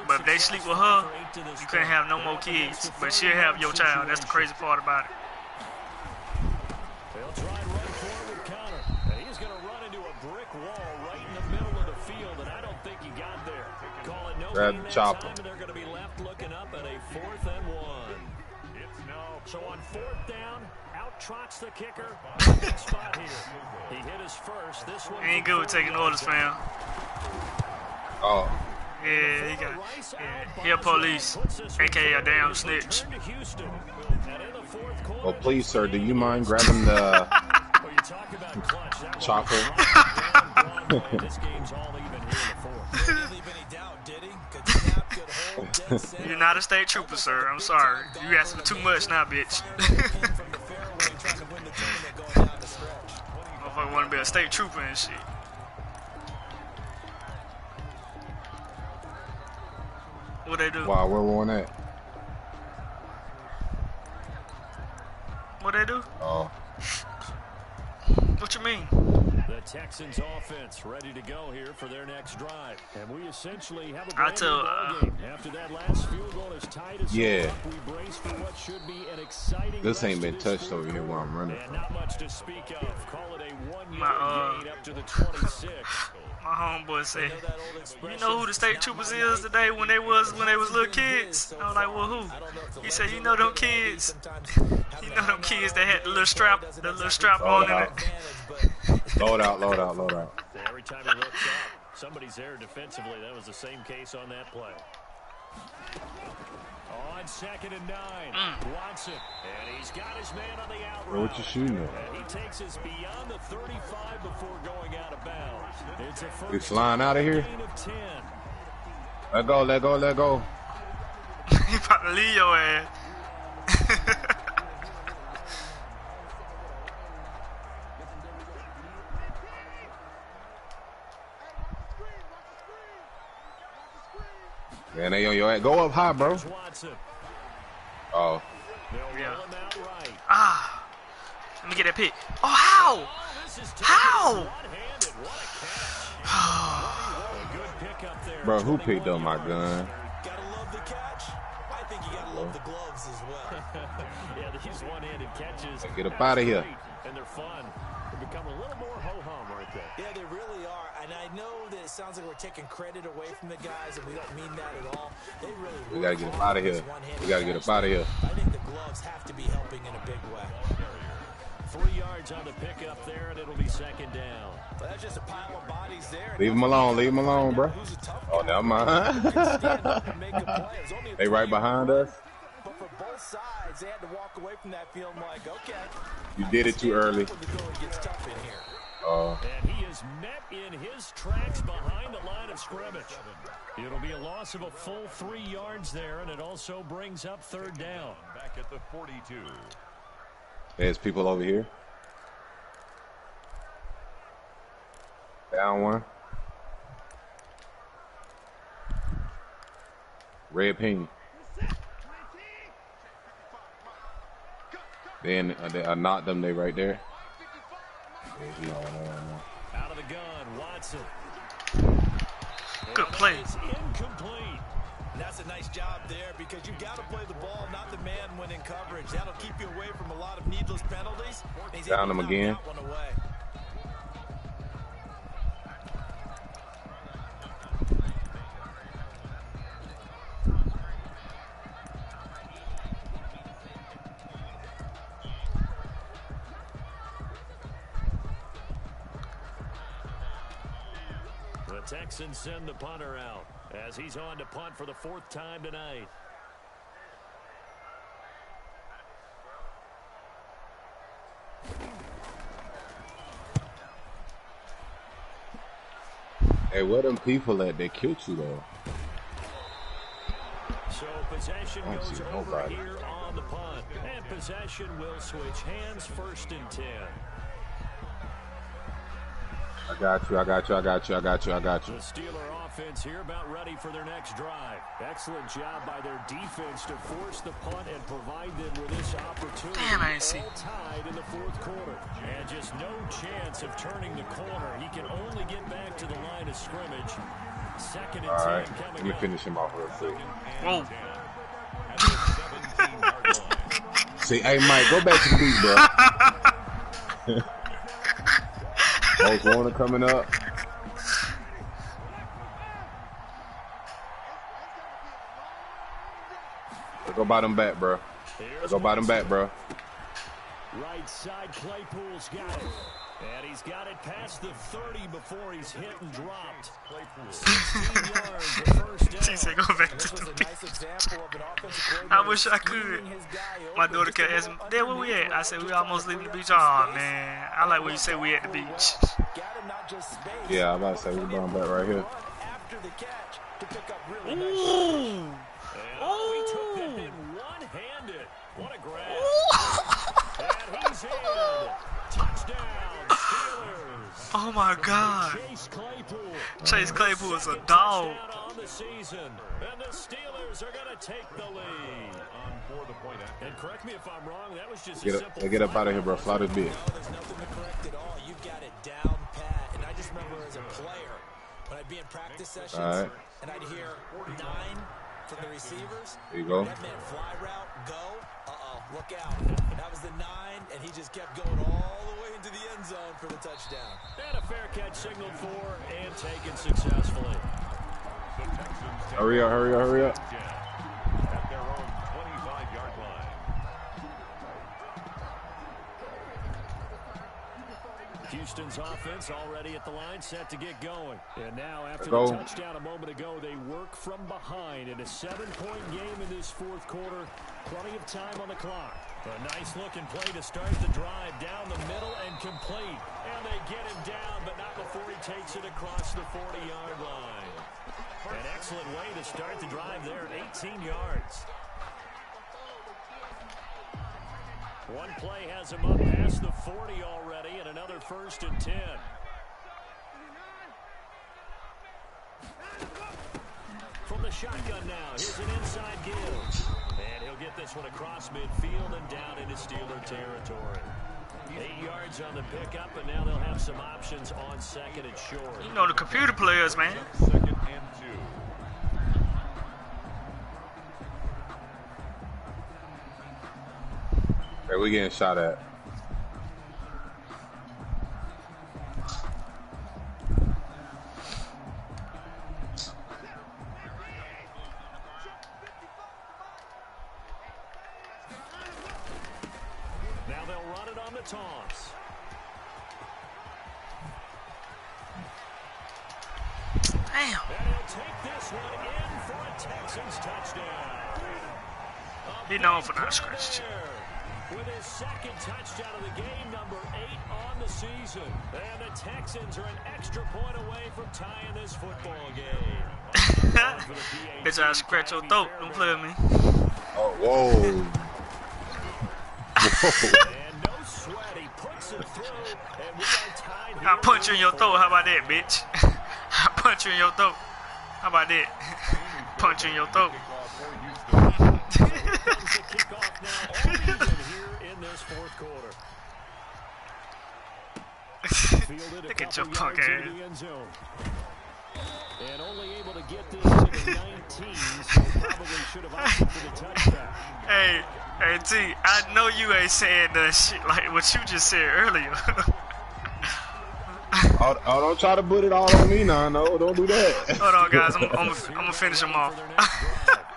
but if they sleep with her, you couldn't have no more kids. But she'll have your child. That's the crazy part about it. They'll try and run forward Connor. And he's going to run into a brick wall right in the middle of the field, and I don't think he got there. Call it no gain that time, and they're going to be left looking up at a 4th and 1. So on 4th down, out trots the kicker. Spot here. He hit his first. This one ain't good with taking orders, fam. Oh. Yeah, he a police, aka a damn snitch. Well, please, sir, do you mind grabbing the chocolate? You're not a state trooper, sir. I'm sorry. You asking for too much now, bitch. Motherfucker want to be a state trooper and shit. What they do? Wow, where we on at? What they do? Oh. What you mean? Texans offense ready to go here for their next drive. And we essentially have a brand new ball game. After that last field goal is tied as yeah. up, we brace for what should be an exciting This ain't been touched over here where I'm running and from. not much to speak of. Call it a 1 yard gain up to the 26. My homeboy said, you know who the state troopers is today when they was little kids? I was like, well, who? He said, you know them kids. You know them kids that had the little strap on in it. Load out. Every time he looks up, somebody's there defensively. That was the same case on that play. On 2nd and 9, Watson, and he's got his man on the out route. What you shooting at? And he takes us beyond the 35 before going out of bounds. It's a first We flying out of here? gain of 10. Let go. He about to leave your ass. Man, they on your ass. Go up high, bro. Oh. Yeah. Let me get that pick. Oh, how? How? Bro, who picked up my gun? Gotta love the catch. I think you gotta love the gloves as well. Yeah, these one-handed catches. Get up out of here. And they're fun. They become a little more ho-hum right there. Yeah, they really are. And I know that it sounds like we're taking credit away from the guys, and we don't mean that at all. They really We gotta get up out of here. We gotta get up out of here. I think the gloves have to be helping in a big way. 3 yards on the pickup there, and it'll be 2nd down. But that's just a pile of bodies there. Leave him alone, bro. Oh, never mind. They right behind us. But for both sides, they had to walk away from that feeling like, okay. You did it too early. The going gets tough in here. And he is met in his tracks behind the line of scrimmage. It'll be a loss of a full 3 yards there, and it also brings up 3rd down. Back at the 42. There's people over here. Down one. Red ping. Then I knocked them. They right there. Out of the gun, Watson. Good play. It's incomplete. And that's a nice job there because you've got to play the ball, not the man when in coverage. That'll keep you away from a lot of needless penalties. Down them again. One away. The Texans send the punter out as he's on to punt for the 4th time tonight. Hey, where them people at? They killed you though. So possession I don't goes see over nobody. here on the punt. And possession will switch hands, 1st and 10. I got you. The Steeler offense here about ready for their next drive. Excellent job by their defense to force the punt and provide them with this opportunity. Damn, I didn't see. All tied in the 4th quarter. And just no chance of turning the corner. He can only get back to the line of scrimmage. 2nd and 10 All right, coming let me up. finish him off real quick. Whoa. See, hey Mike, go back to the beat, bro. Most Warner coming up. Let's go bottom back, bro. Let's go bottom back, bro. Right side, Claypool's got it. And he's got it past the 30 before he's hit and dropped. 16 yards, the 1st down. She said go back to the beach. I wish I could. My daughter kept asking me, Dad, where we at? I said, we almost leaving the beach. Oh, man. I like when you say we at the beach. Yeah, I'm about to say we're going back right here. Ooh. Oh, he took that in one-handed. What a grab. And he's in. Touchdown, Steelers. Oh, my God. Chase Claypool. Chase Claypool is a dog. On the season. And the Steelers Steelers are going to take the lead. And correct me if I'm wrong, that was just get up out of here, bro. Fly this bitch. No, there's nothing to correct at all. You've got it down pat. And I just remember as a player, when I'd be in practice sessions, and I'd hear 9 from the receivers. There you go. That meant fly route, go. Look out. That was the 9, and he just kept going all the way into the end zone for the touchdown. And a fair catch signaled for and taken successfully. Hurry up, hurry up, hurry up. At their own 25-yard line. Houston's offense already at the line, set to get going. And now after the touchdown a moment ago, they work from behind in a 7-point game in this fourth quarter. Plenty of time on the clock. A nice-looking play to start the drive down the middle and complete. And they get him down, but not before he takes it across the 40-yard line. An excellent way to start the drive there, 18 yards. One play has him up past the 40 already, and another 1st and 10. From the shotgun now, here's an inside give. And he'll get this one across midfield and down into Steeler territory. 8 yards on the pickup, and now they'll have some options on 2nd and short. You know the computer players, man. 2nd and 2. Hey, we getting shot at. Now they'll run it on the toss. Damn. And he'll take this one in for a Texans touchdown. He known for not scratching. With his 2nd touchdown of the game, number 8 on the season. And the Texans are an extra point away from tying this football game. Bitch, I scratch your throat. Don't play with me. Oh, whoa. And no sweat, he puts it through, and we are tied here. I'll punch you in your throat. How about that, bitch? I'll punch you in your throat. How about that? Punch you in your throat. Kickoff now, all even here in this fourth quarter. Look at your punk ass. And only able to get this to the 19, so probably should have opted for the touchdown. Hey, T, I know you ain't saying that shit like what you just said earlier. Oh, don't try to put it all on me now. No, don't do that. Hold on, guys. I'm gonna finish them off.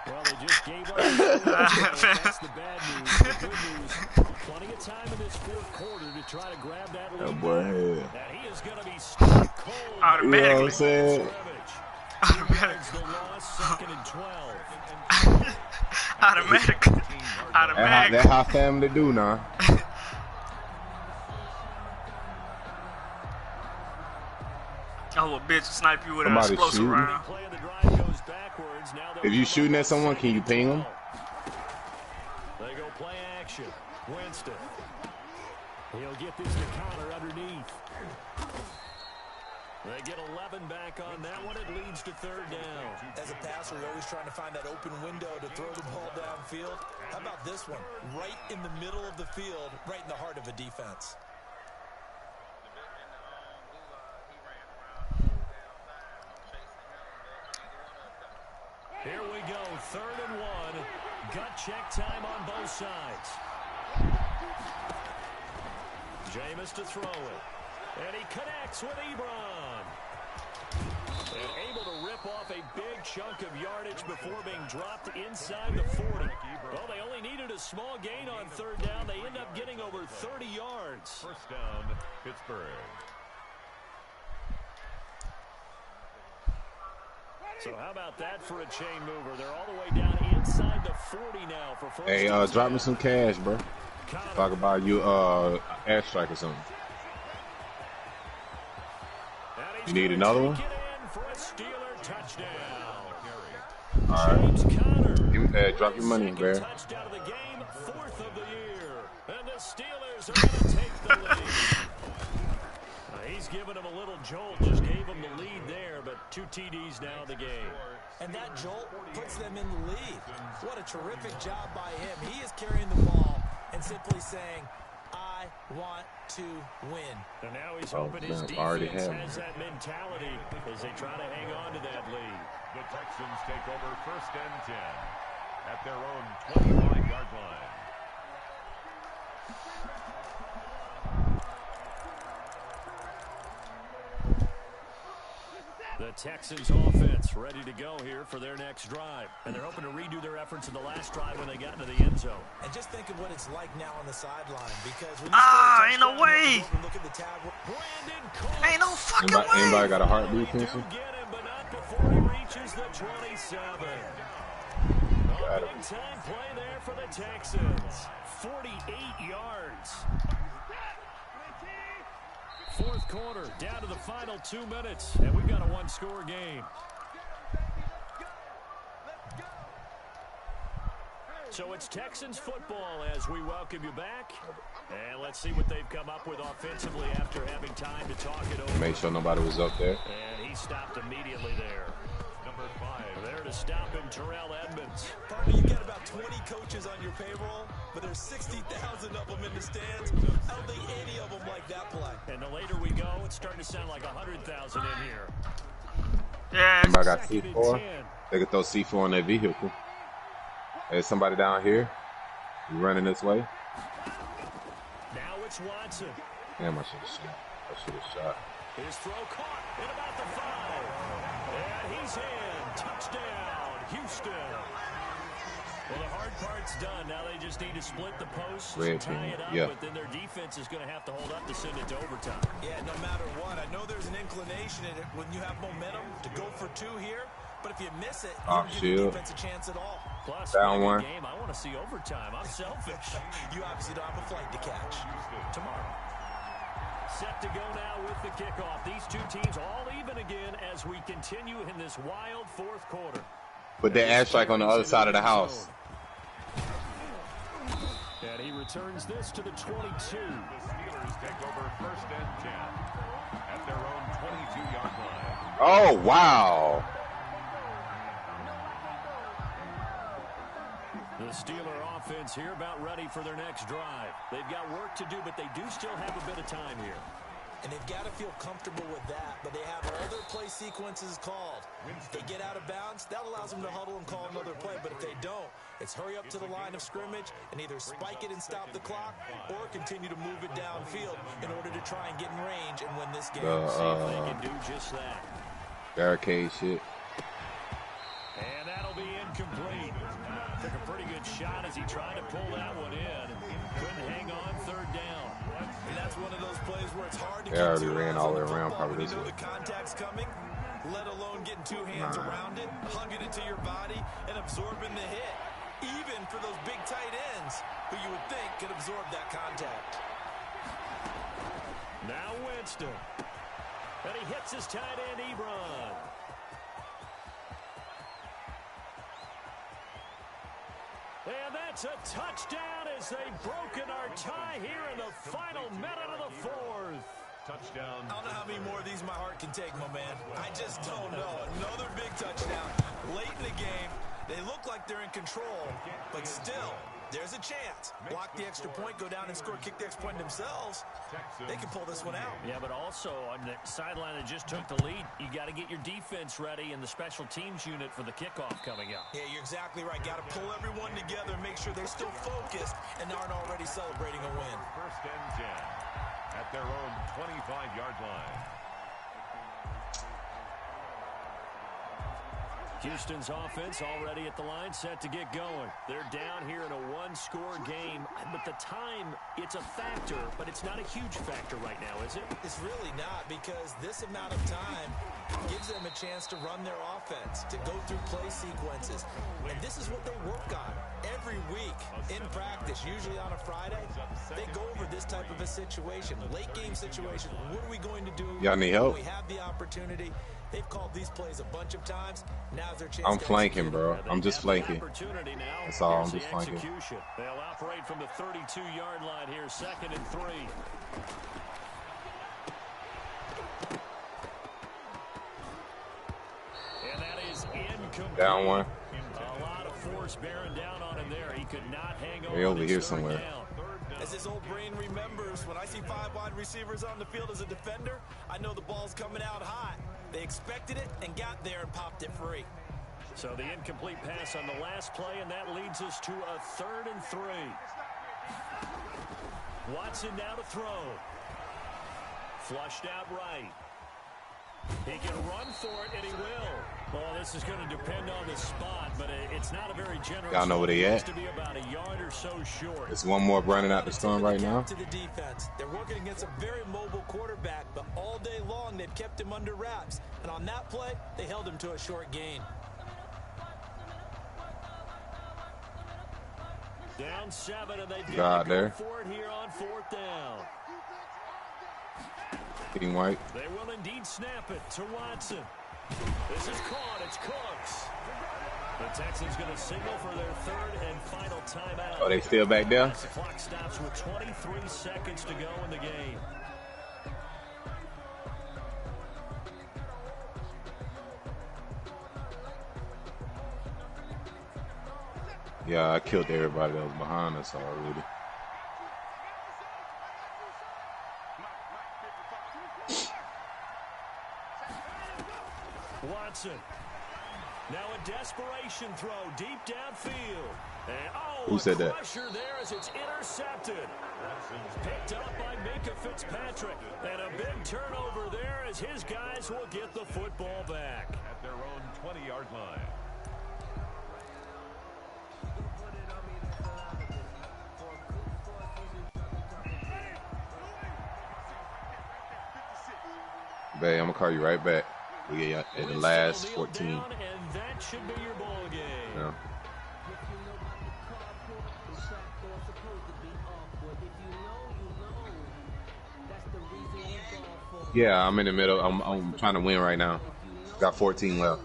Well, they just gave up. That's the bad news. The good news, plenty of time in this fourth quarter to try to grab that lead. That boy here. And he is going to be stuck cold. Automatically. You know what I'm saying? Automatically. The loss, 2nd and 12. Automatically. Automatically. That's how family do now. Oh, a bitch snipe you with an Somebody explosive shooting. round. If you shooting at someone, can you ping them? They go play action. Winston. He'll get this to Connor underneath. They get 11 back on that one. It leads to 3rd down. As a passer, you're always trying to find that open window to throw the ball downfield. How about this one? Right in the middle of the field, right in the heart of a defense. Here we go, 3rd and 1. Gut check time on both sides. Jameis to throw it. And he connects with Ebron. And able to rip off a big chunk of yardage before being dropped inside the 40. Well, they only needed a small gain on 3rd down. They end up getting over 30 yards. 1st down, Pittsburgh. So how about that for a chain mover? They're all the way down inside the 40 now for first. Hey, drop me some cash, bro. Talk about you, airstrike or something. You need another one? All right. Give me, drop your money, Bear. Touchdown of the game, 4th of the year. And the Steelers are going to take the lead. He's giving him a little jolt, just gave him the lead there, but 2 TDs now in the game. And that jolt puts them in the lead. What a terrific job by him. He is carrying the ball and simply saying, I want to win. And now he's hoping his defense has that mentality as they try to hang on to that lead. The Texans take over 1st and 10 at their own 25-yard line. The Texans offense ready to go here for their next drive. And they're hoping to redo their efforts in the last drive when they got into the end zone. And just think of what it's like now on the sideline, because when you ain't no way. Look at the tab. Ain't no fucking way. Anybody got a heartbeat, Get him, but not before he reaches the 27. Big time play there for the Texans. 48 yards. 4th quarter, down to the final 2 minutes, and we've got a 1-score game. So it's Texans football as we welcome you back. And let's see what they've come up with offensively after having time to talk it over. Make sure nobody was up there. And he stopped immediately there. Number 5 there to stop him, Terrell Edmonds. Probably you got about 20 coaches on your payroll, but there's 60,000 of them in the stands. I don't think any of them like that play. And the later we go, it's starting to sound like 100,000 in here. Yeah. Anybody got C4? They could throw C4 in their vehicle. There's somebody down here. You running this way? Now it's Watson. Damn, I should have shot. His throw caught at about the 5. And he's in. Touchdown, Houston. Well, the hard part's done. Now they just need to split the posts and tie it up. Yeah. But then their defense is going to have to hold up to send it to overtime. Yeah, no matter what. I know there's an inclination in it when you have momentum to go for 2 here. But if you miss it, you don't give your defense a chance at all. Plus, down one. Game, I want to see overtime. I'm selfish. You obviously don't have a flight to catch. Tomorrow. Set to go now with the kickoff. These 2 teams all even again as we continue in this wild 4th quarter. But the airstrike on the other side of the house. And he returns this to the 22. The Steelers take over 1st and 10 at their own 22-yard line. Oh, wow. The Steeler offense here about ready for their next drive. They've got work to do, but they do still have a bit of time here. And they've got to feel comfortable with that, but they have all their play sequences called. If they get out of bounds, that allows them to huddle and call another play, but if they don't, it's hurry up to the line of scrimmage and either spike it and stop the clock or continue to move it downfield in order to try and get in range and win this game. See if they can do just that. Barricade shit. And that'll be incomplete. Took a pretty good shot as he tried to pull that one in. Couldn't hang on 3rd down. And that's one of those plays where it's hard to They already ran all the way around probably this way. the contact's coming, let alone getting 2 hands around it, hugging it to your body, and absorbing the hit. Even for those big tight ends who you would think could absorb that contact. Now Winston. And he hits his tight end, Ebron. And that's a touchdown as they've broken our tie here in the final minute of the 4th. Touchdown. I don't know how many more of these my heart can take, my man. I just don't know. Another big touchdown late in the game. They look like they're in control, but still, there's a chance. Block the extra point, go down and score, kick the extra point themselves. They can pull this one out. Yeah, but also on the sideline that just took the lead, you got to get your defense ready and the special teams unit for the kickoff coming up. Yeah, you're exactly right. Got to pull everyone together and make sure they're still focused and aren't already celebrating a win. 1st and 10 at their own 25-yard line. Houston's offense already at the line, set to get going. They're down here in a 1-score game, but the time, it's a factor, but it's not a huge factor right now, is it? It's really not, because this amount of time gives them a chance to run their offense, to go through play sequences. And this is what they work on every week in practice, usually on a Friday. They go over this type of a situation, late game situation. What are we going to do? Y'all need help? We have the opportunity. They've called these plays a bunch of times. Now's their chance. I'm flanking, bro. I'm just flanking. That's all. I'm just flanking. They'll operate from the 32-yard line here, 2nd and 3. Down one. A lot of force bearing down on him there. He could not hang on. Way over here somewhere. As his old brain remembers, when I see 5 wide receivers on the field as a defender, I know the ball's coming out hot. They expected it and got there and popped it free. So the incomplete pass on the last play, and that leads us to a 3rd and 3. Watson now to throw. Flushed out right. He can run for it, and he will. Well, this is going to depend on the spot, but it's not a very generous. Y'all know where they at? To be about a yard or so short. There's one more running out the storm right now. To the defense. They're working against a very mobile quarterback, but all day long they've kept him under wraps. And on that play, they held him to a short gain. Down 7, and they've got to go there. For it here on 4th down. Team White. They will indeed snap it to Watson. This is caught. It's Cooks. The Texans going to signal for their 3rd and final timeout. Oh, they still back there? The clock stops with 23 seconds to go in the game. Yeah, I killed everybody that was behind us already. Watson. Now a desperation throw deep downfield. And who said that? Pressure there as it's intercepted. Picked up by Minka Fitzpatrick. And a big turnover there as his guys will get the football back. At their own 20-yard line. Babe, I'm going to call you right back. We get at the last 14. Down, and that should be your ball game. Yeah. Yeah, I'm in the middle. I'm trying to win right now. Got 14 left.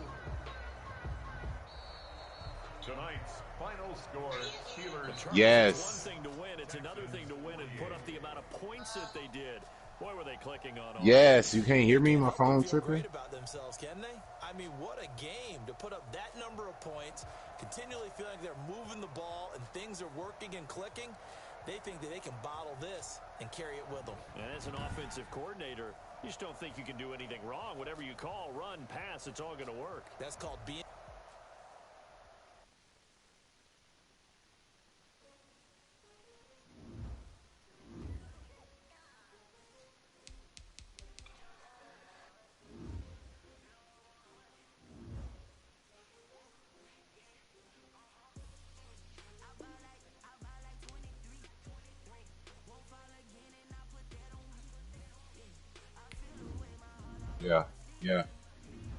Tonight's final score, Steelers. Yes. It's one thing to win. It's another thing to win and put up the amount of points that they did. Boy, were they clicking on all. Yes, you can't hear me? My phone tripping? Great about themselves, can they? I mean, what a game to put up that number of points, continually feeling like they're moving the ball and things are working and clicking. They think that they can bottle this and carry it with them. And as an offensive coordinator, you just don't think you can do anything wrong. Whatever you call, run, pass, it's all going to work. That's called being.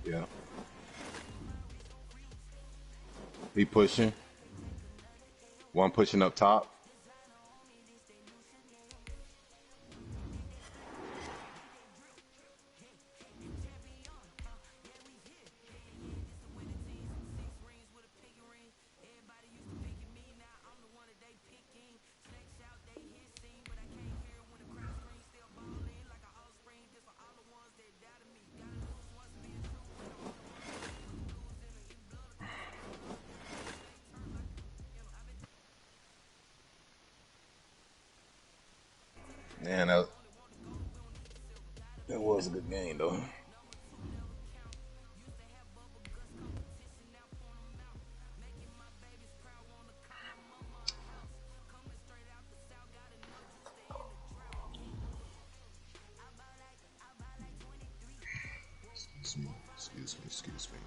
Yeah. He pushing. One pushing up top. Man, that was a good game, though. Excuse me.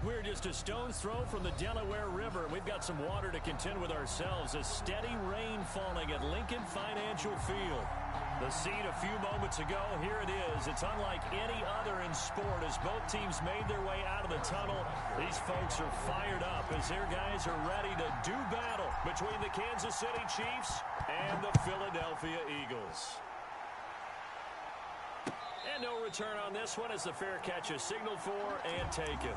We're just a stone's throw from the Delaware River. We've got some water to contend with ourselves. A steady rain falling at Lincoln Financial Field. The scene a few moments ago, here it is. It's unlike any other in sport as both teams made their way out of the tunnel. These folks are fired up as their guys are ready to do battle between the Kansas City Chiefs and the Philadelphia Eagles. And no return on this one as the fair catch is signaled for and taken.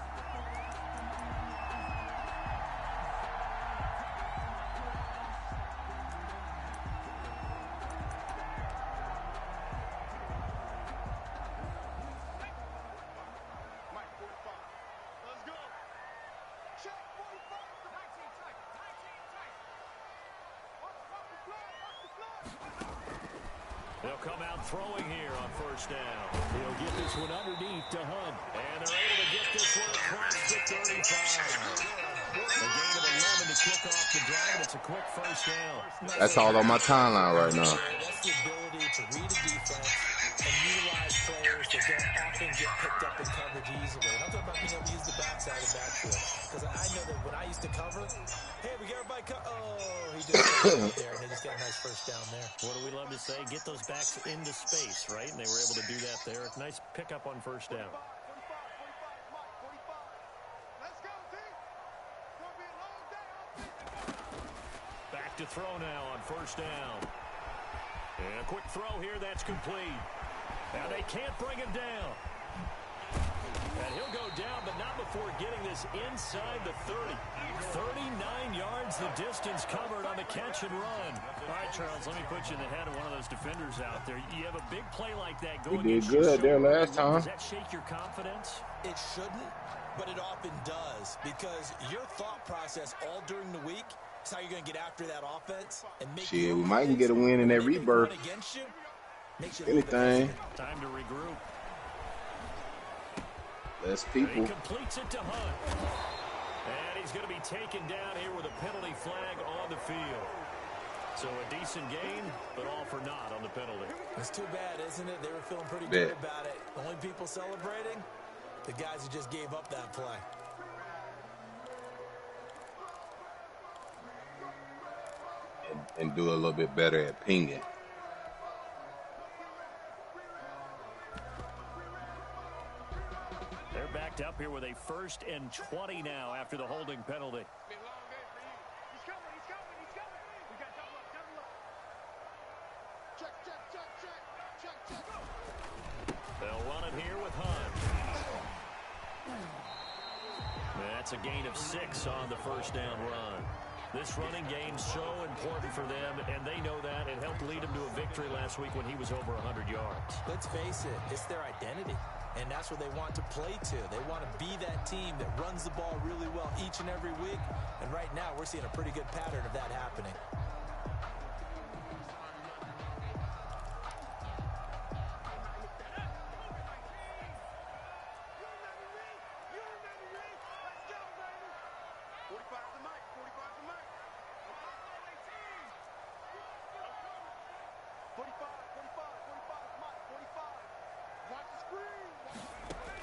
They'll come out throwing here on first down. He'll get this one underneath to Hunt. And they're able to get this one across the 35. A gain of 11 to kick off the drive, and it's a quick first down. That's all on my timeline right now. That's the ability to read a defense and utilize players that don't often get picked up in coverage easily. And I'm talking about being able to use the backside of the backfield. Because I know that when I used to cover, hey, we got everybody he just right there, and they just got a nice first down there. What do we love to say? Get those backs into space, right? And they were able to do that there. Nice pickup on first down. Back to throw now on first down. And a quick throw here, that's complete. Now they can't bring him down. And he'll go down, but not before getting this inside the 30. 39 yards the distance covered on the catch and run. All right, Charles, let me put you in the head of one of those defenders out there. You have a big play like that going. We did good there last time. Does that shake your confidence? It shouldn't, but it often does, because your thought process all during the week is how you're going to get after that offense and make shit, we might get a win in that rebirth. Anything. Time to regroup. Less people. He completes it to Hunt. And he's going to be taken down here with a penalty flag on the field. So a decent gain, but all for naught on the penalty. It's too bad, isn't it? They were feeling pretty good about it. The only people celebrating, the guys who just gave up that play. And do a little bit better at pinging. They're backed up here with a 1st and 20 now after the holding penalty. They'll run it here with Hunt. That's a gain of 6 on the first down run. This running game's so important for them, and they know that. It helped lead them to a victory last week when he was over 100 yards. Let's face it, it's their identity, and that's what they want to play to. They want to be that team that runs the ball really well each and every week, and right now we're seeing a pretty good pattern of that happening.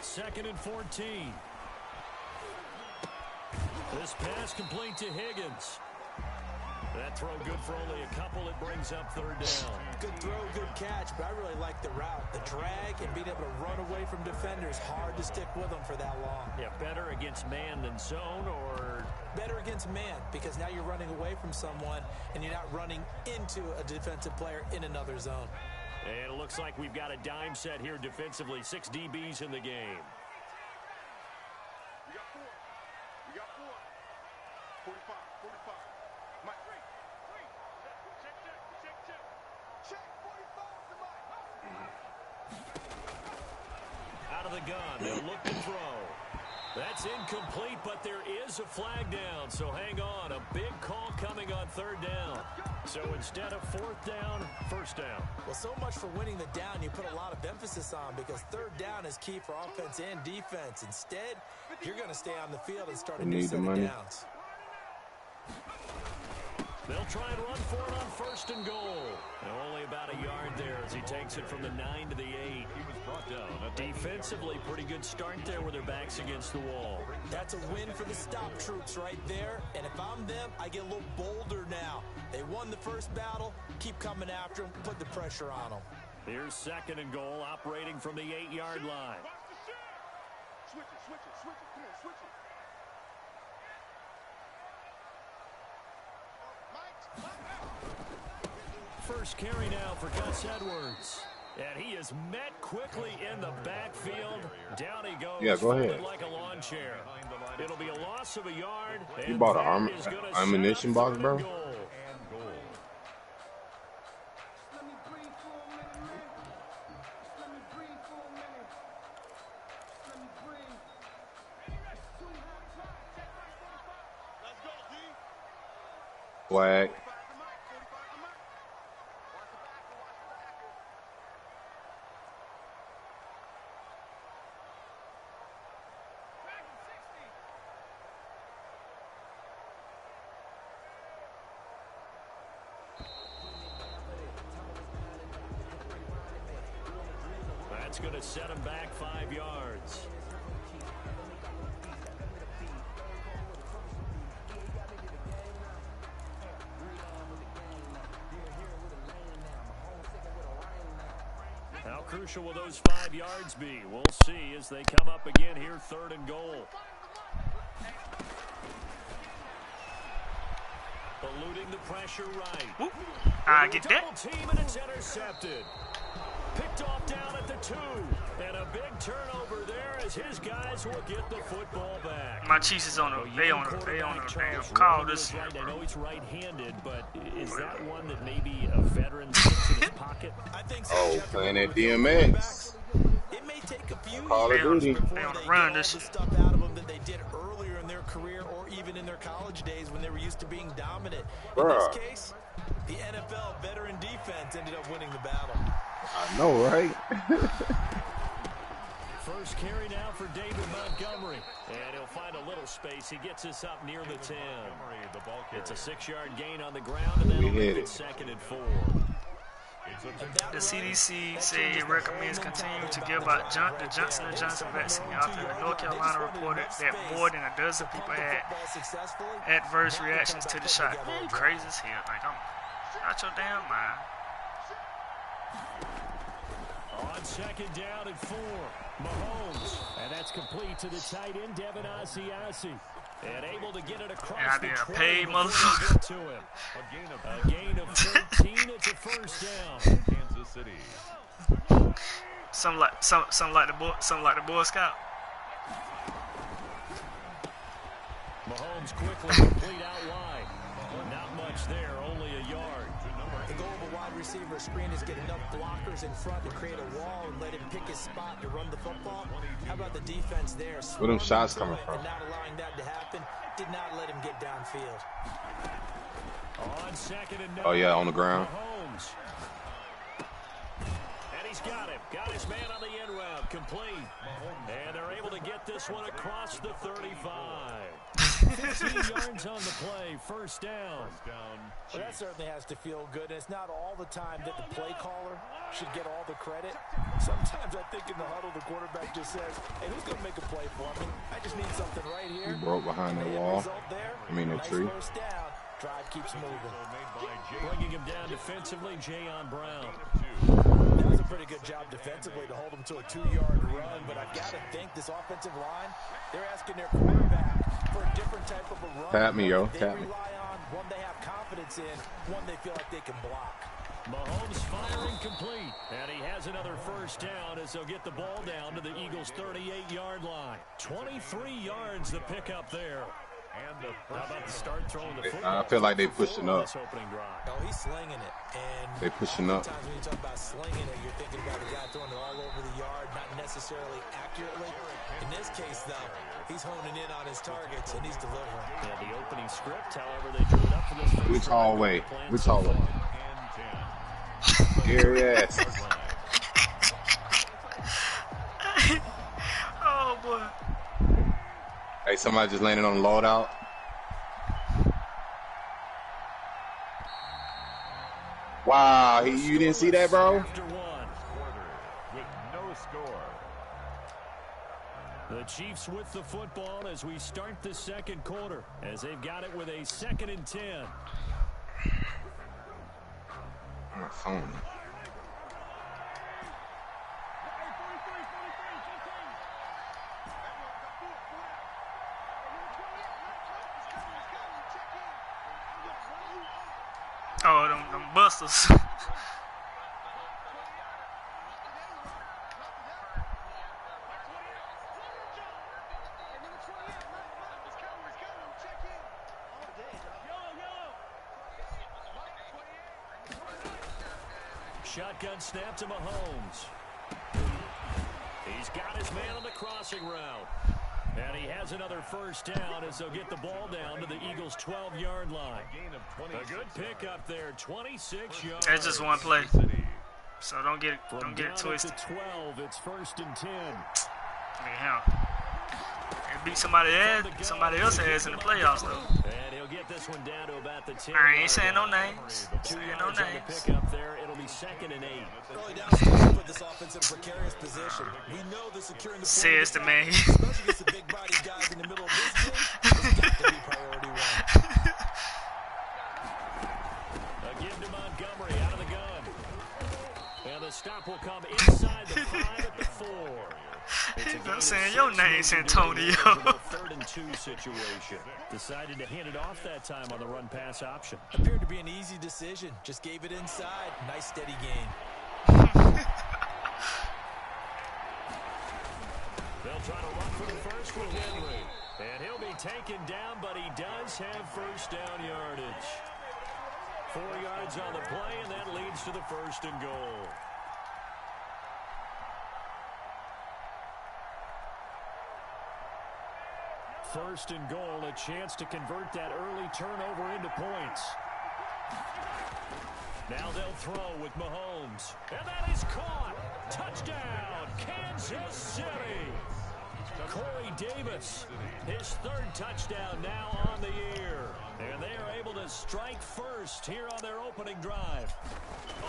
Second and 14. This pass complete to Higgins. That throw good for only a couple. It brings up 3rd down. Good throw, good catch, but I really like the route. The drag and being able to run away from defenders, hard to stick with them for that long. Yeah, better against man than zone, or? Better against man, because now you're running away from someone and you're not running into a defensive player in another zone. And it looks like we've got a dime set here defensively. 6 DBs in the game. We got 4. We got 4. 45, 45. Mike. 3. Check. 45 to Mike. Out of the gun. They'll look to throw. That's incomplete, but there is a flag down. So hang on. A big call coming on 3rd down. So instead of 4th down, 1st down. Well, so much for winning the down you put a lot of emphasis on, because 3rd down is key for offense and defense. Instead, you're going to stay on the field and start a new set of downs. They'll try and run for it on 1st and goal. And only about a yard there as he takes it from the 9 to the 8. He was brought down. Defensively, pretty good start there with their backs against the wall. That's a win for the stop troops right there. And if I'm them, I get a little bolder now. They won the first battle. Keep coming after them. Put the pressure on them. Here's 2nd and goal, operating from the 8-yard line. Switch it. Come on, switch it. first carry now for Gus Edwards. And he is met quickly in the backfield. Down he goes. Yeah, go ahead. Like a lawn chair. It'll be a loss of a yard. You bought an ammunition box, bro? Flag. That's going to set him back 5 yards. How crucial will those 5 yards be? We'll see as they come up again here, 3rd and goal. Eluding the pressure right. I get that. Double team and it's intercepted. Picked off down at the 2. And a big turnover there as his guys will get the football back. My Chiefs is on a damn call this year, I know he's right-handed, but is that one that maybe a veteran sits in his pocket? I think so. Oh, playing that DMX. It may take a few Call of years Duty. before They on they the get run all this the year. stuff out of them that they did earlier in their career or even in their college days when they were used to being dominant. In Bruh. this case, the NFL veteran defense ended up winning the battle. I know, right? First carry now for David Montgomery. And he'll find a little space. He gets us up near the 10. It's a 6-yard gain on the ground, and that'll make it 2nd and 4. The CDC said it recommends continuing to give out the Johnson & Johnson vaccine after North Carolina reported that more than a dozen people had adverse reactions to the shot. Man, you crazy as hell. Like, I'm out your damn mind. On 2nd down and 4, Mahomes. And that's complete to the tight end, Devin Asiasi. And able to get it across And I the be a 20 paid before motherfucker. we get to him. A gain of 13. It's a first down. Kansas City. Something like the Boy Scout. Mahomes quickly complete out wide. Not much there, only a yard. The goal of a wide receiver screen is get enough blockers in front to create a wall and let him pick his spot to run the football. How about the defense there? Where them shots coming from? And not allowing that to happen. Did not let him get downfield. On 2nd and 9. Oh, yeah, on the ground. Mahomes. And he's got him. Got his man on the end round. Complete. And they're able to get this one across the 35. 15 yards on the play. First down. Well, that certainly has to feel good. And it's not all the time that the play caller should get all the credit. Sometimes I think in the huddle, the quarterback just says, hey, who's going to make a play for me? I just need something right here. He broke behind that wall. I mean, that tree. First down. Drive keeps moving. Bringing him down defensively, Jayon Brown. That was a pretty good job defensively to hold him to a 2-yard run, but I've got to think this offensive line, they're asking their quarterback for a different type of a run. Tap me, yo. They Tap me. rely on one they have confidence in, one they feel like they can block. Mahomes firing complete. And he has another first down as they'll get the ball down to the Eagles' 38-yard line. 23 yards the pickup there. How about the start throwing the football? I feel like they pushing up. Oh, he's slinging it. And they pushing up. sometimes when you talk about slinging it, you're thinking about a guy throwing it all over the yard, not necessarily accurately. In this case, though, he's honing in on his targets, and he's delivering. Yeah, the opening script, however, they drew it up for this first Which hallway? Which hallway? Here, yes. Oh, boy. Hey, somebody just landed on the loadout. Wow, you didn't see that, bro? With no score. The Chiefs with the football as we start the second quarter, as they've got it with a 2nd and 10. My phone. Oh, them busters. Shotgun snap to Mahomes. He's got his man on the crossing route. And he has another first down as they'll get the ball down to the Eagles' 12-yard line. A good pickup there, 26 yards. That's just one play, so don't get it twisted. 12, it's 1st and 10. Hell, it beat somebody else's ass in the playoffs though. And he'll get this one down to about the 10. I ain't saying no names. Saying no names. Pick up there, it'll be 2nd and 8. Early down to put this offense in a precarious position. We know the securing the Says the man. especially against the big body guys in the middle of this game. It's got to be priority one. A give to Montgomery out of the gun. And the stop will come inside the 5 at the 4. I'm saying your name's Antonio. 3rd and 2 situation. Decided to hand it off that time on the run-pass option. Appeared to be an easy decision. Just gave it inside. Nice steady gain. They'll try to run for the first with Henry. And he'll be taken down, but he does have first down yardage. 4 yards on the play, and that leads to the 1st and goal. First and goal, a chance to convert that early turnover into points. Now they'll throw with Mahomes. And that is caught. Touchdown, Kansas City. Corey Davis, his 3rd touchdown now on the year. And they are able to strike first here on their opening drive.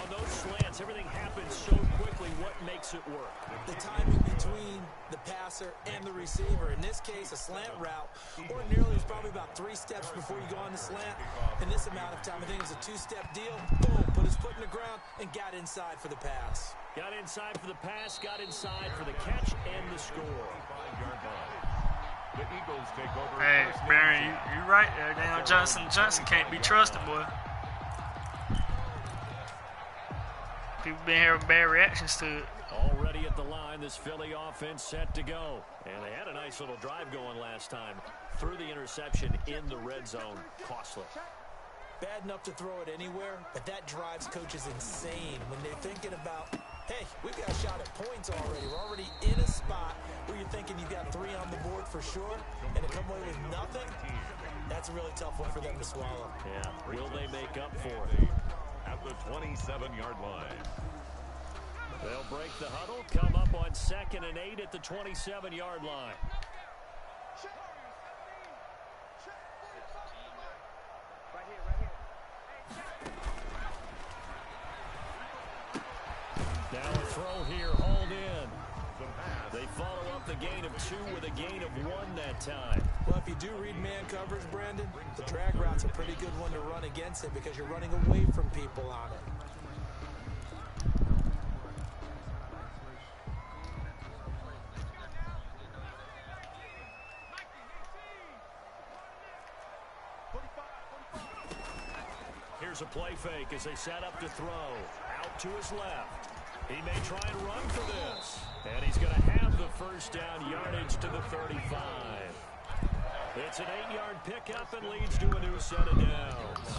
On those slants, everything happens so quickly. What makes it work? The timing between the passer and the receiver. In this case, a slant route. Ordinarily, it's probably about 3 steps before you go on the slant. In this amount of time, I think it was a 2-step deal. Boom, put his foot in the ground and got inside for the pass. Got inside for the pass, got inside for the catch and the score. The Eagles take over. Hey, Barry, you right there. Damn, Johnson can't be trusted, boy. People been hearing bad reactions to it. Already at the line, this Philly offense set to go. And they had a nice little drive going last time. Threw the interception in the red zone. Costly. Bad enough to throw it anywhere, but that drives coaches insane when they're thinking about, hey, we've got a shot at points already. We're already in a spot where you're thinking you've got 3 on the board for sure, and to come away with nothing, that's a really tough one for them to swallow. Yeah, will they make up for it? At the 27-yard line. They'll break the huddle, come up on 2nd and 8 at the 27-yard line. Now a throw here, hauled in. They follow up the gain of 2 with a gain of 1 that time. Well, if you do read man coverage, Brandon, the drag route's a pretty good one to run against it because you're running away from people on it. Here's a play fake as they set up to throw. Out to his left. He may try and run for this. And he's going to have the first down, yardage to the 35. It's an 8-yard pickup and leads to a new set of downs.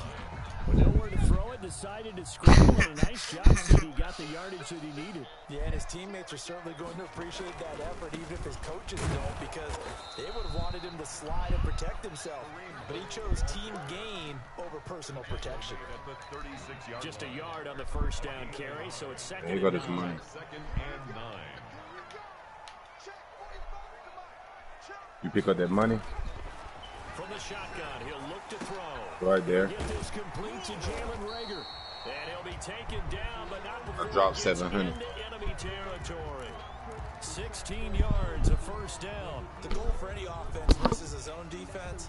With nowhere to throw it, decided to scramble, and a nice job that he got the yardage that he needed. Yeah, and his teammates are certainly going to appreciate that effort, even if his coaches don't, because they would have wanted him to slide and protect himself. But he chose team gain over personal protection. Just a yard on the first down carry, so it's 2nd There you go, this money. 2nd and 9. You pick up that money? From the shotgun, he'll look to throw. Right there. Get this complete to Jalen Reagor. And he'll be taken down, but not before I dropped he gets 700. into enemy territory. 16 yards, a first down. The goal for any offense versus his own defense,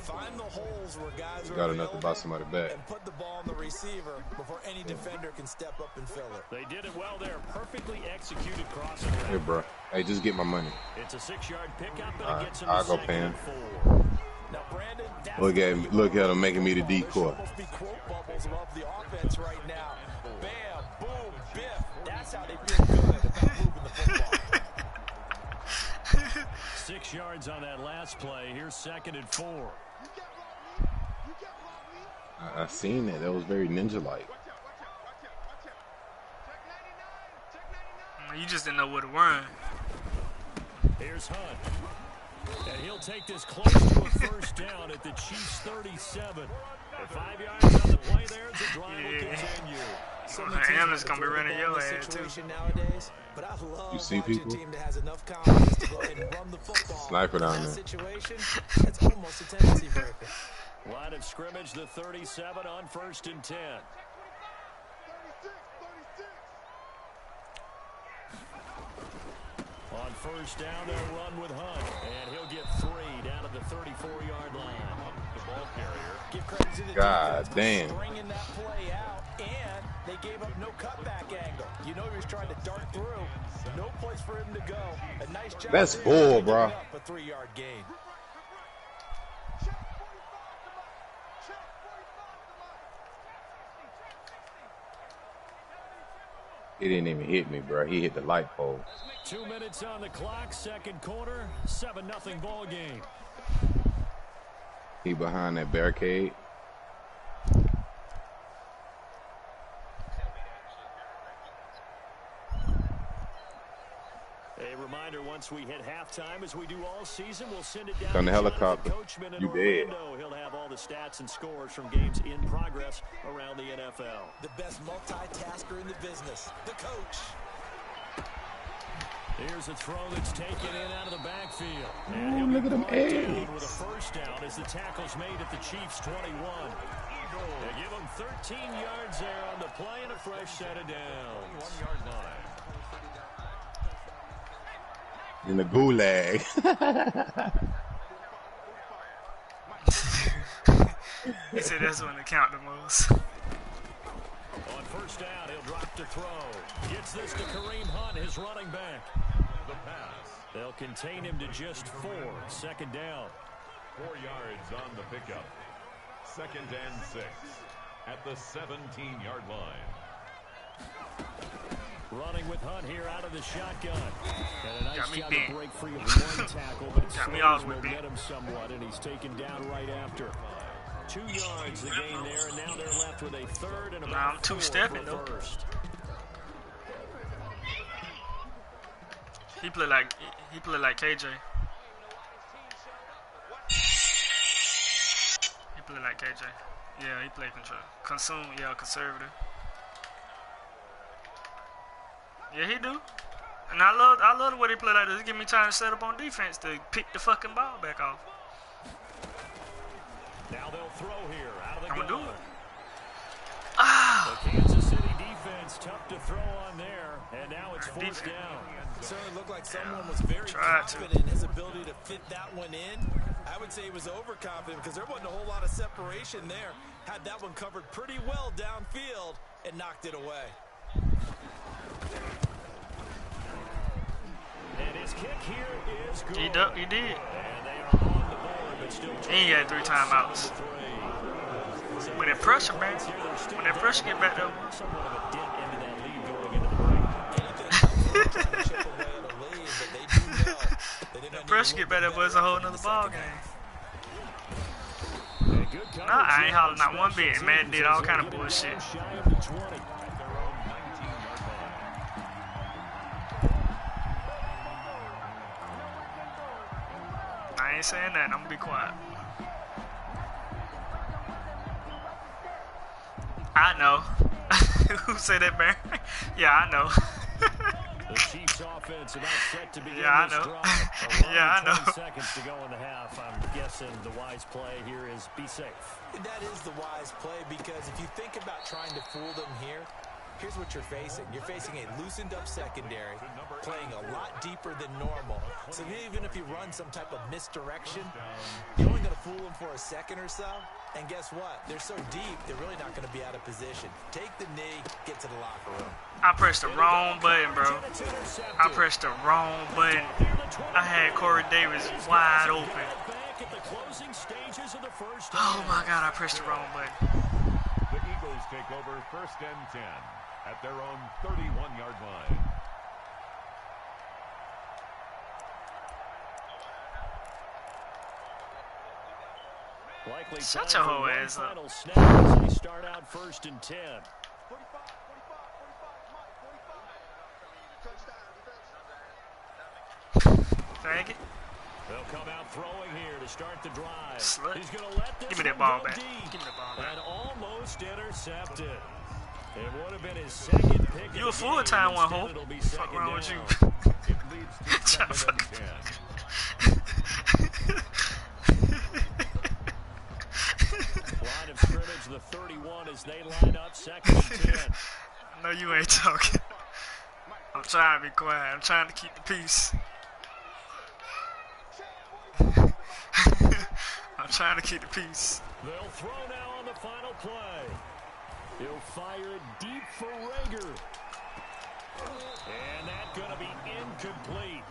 find the holes where guys are Got enough to buy available somebody back. and put the ball on the receiver before any defender can step up and fill it. They did it well there. Perfectly executed crossing route. Hey, bro. Hey, just get my money. It's a 6-yard pickup, and All it right, gets him I'll to go 2nd Pam. and 4. Now, Brandon, Look at him. Look at him making me the decoy. There should almost be quote bubbles above the offense right now. yards on that last play. Here's 2nd and 4. I seen that. That was very ninja-like. You just didn't know where to run. Here's Hunt. And he'll take this close to a first down at the Chiefs' 37. The 5 yards on the play there. The drive will continue. And it's going to be running your ass, too. Nowadays, but I love you see people? team that has enough confidence to go ahead and run the football. Sniper down there. Situation, that's almost a tendency breaker. Line of scrimmage, the 37 on 1st and 10. On 1st down, they'll run with Hunt. And he'll get 3 down at the 34-yard line. The ball carrier. Give credit to the God defense damn. for stringing that play out, and they gave up no cutback angle. You know he was trying to dart through. No place for him to go. A nice job. That's there, bull, picking bro. up a 3-yard gain. He didn't even hit me, bro. He hit the light pole. 2 minutes on the clock, 2nd quarter, 7-0 ball game. He behind that barricade. A reminder, once we hit halftime, as we do all season, we'll send it down On the to helicopter. Coachman in You dead. Orlando. He'll have all the stats and scores from games in progress around the NFL. The best multitasker in the business, the coach. Here's a throw that's taken in out of the backfield. Ooh, And he'll look be at them brought down eggs. with a first down as the tackle's made at the Chiefs' 21. They give him 13 yards there on the play and a fresh set of downs. 1-yard line. In the gulag. He said that's when they count the most. On first down, he'll drop to throw. Gets this to Kareem Hunt, his running back. The pass. They'll contain him to just 4. 2nd down. 4 yards on the pickup. 2nd and 6 at the 17-yard line. Running with Hunt here out of the shotgun. And a nice Got me job bent. to break free of one tackle, but it Got me slows all the way bent. momentum somewhat, and he's taken down right after. 2 yards the gain there, and now they're left with a 3rd and Nah, about I'm 4 two-stepping, for though. first. He play like KJ. He play like KJ. Yeah, he play conservative. Yeah, he do. And I love the way they play like this. It give me time to set up on defense to pick the fucking ball back off. Now they'll throw here out of the I'm gonna gun. do it. Ah! The Kansas City defense tough to throw on there, and now it's 4th down. It certainly looked like someone was very Tried to. confident in his ability to fit that one in. I would say he was overconfident because there wasn't a whole lot of separation there. Had that one covered pretty well downfield and knocked it away. And his kick here is good. He did. And they are on the board, but still He had 3 timeouts. When that pressure, man. When that pressure get back there. somewhat of a dent into that lead going into the break. Chip away at a lead, but they do know that they're gonna Pressure need get a back there, little but it's a whole bit nother better ball in the game. And good coverage Nah, I ain't here hollering on not one special bit. Man teams did as all they kind of get it bullshit. down shy of the 20. At their own 19-yard line. I ain't saying that. I'm gonna be quiet. I know. Who said that, man? Yeah, I know. The Chiefs offense about set to begin Yeah, I this know. drive. Yeah, I know. 20 seconds to go in the half. I'm guessing the wise play here is be safe. That is the wise play because if you think about trying to fool them here, here's what you're facing. You're facing a loosened up secondary, playing a lot deeper than normal. So even if you run some type of misdirection, you're only going to fool them for a second or so. And guess what? They're so deep, they're really not going to be out of position. Take the knee, get to the locker room. I pressed the wrong button, bro. I pressed the wrong button. I had Corey Davis wide open. Oh my God, I pressed the wrong button. The Eagles take over 1st and 10 at their own 31-yard line. Shut your whole ass up. They start out 1st and 10. Thank it. They'll come out throwing here to start the drive. Slut. He's going to let this Give me that one ball go back. deep. Give me that ball back. And almost intercepted. It would have been his second pick. You a full-time one, ho. Fuck wrong with you? Line of scrimmage, the 31 as they line up 2nd and 10. No, you ain't talking. I'm trying to be quiet. I'm trying to keep the peace. I'm trying to keep the peace. They'll throw now on the final play. He'll fire it deep for Rager. And that's going to be incomplete.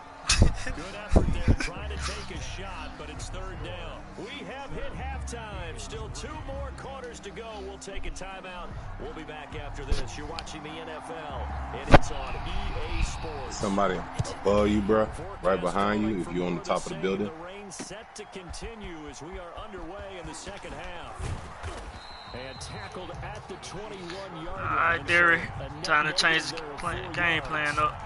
Good effort there, trying to take a shot, but it's 3rd down. We have hit halftime. Still 2 more quarters to go. We'll take a timeout. We'll be back after this. You're watching the NFL, and it's on EA Sports. Somebody above you, bro, right behind you, if you're on the top of the building. The rain set to continue as we are underway in the 2nd half. And tackled at the 21-yard line. All right, Derry. Time to change the game plan up.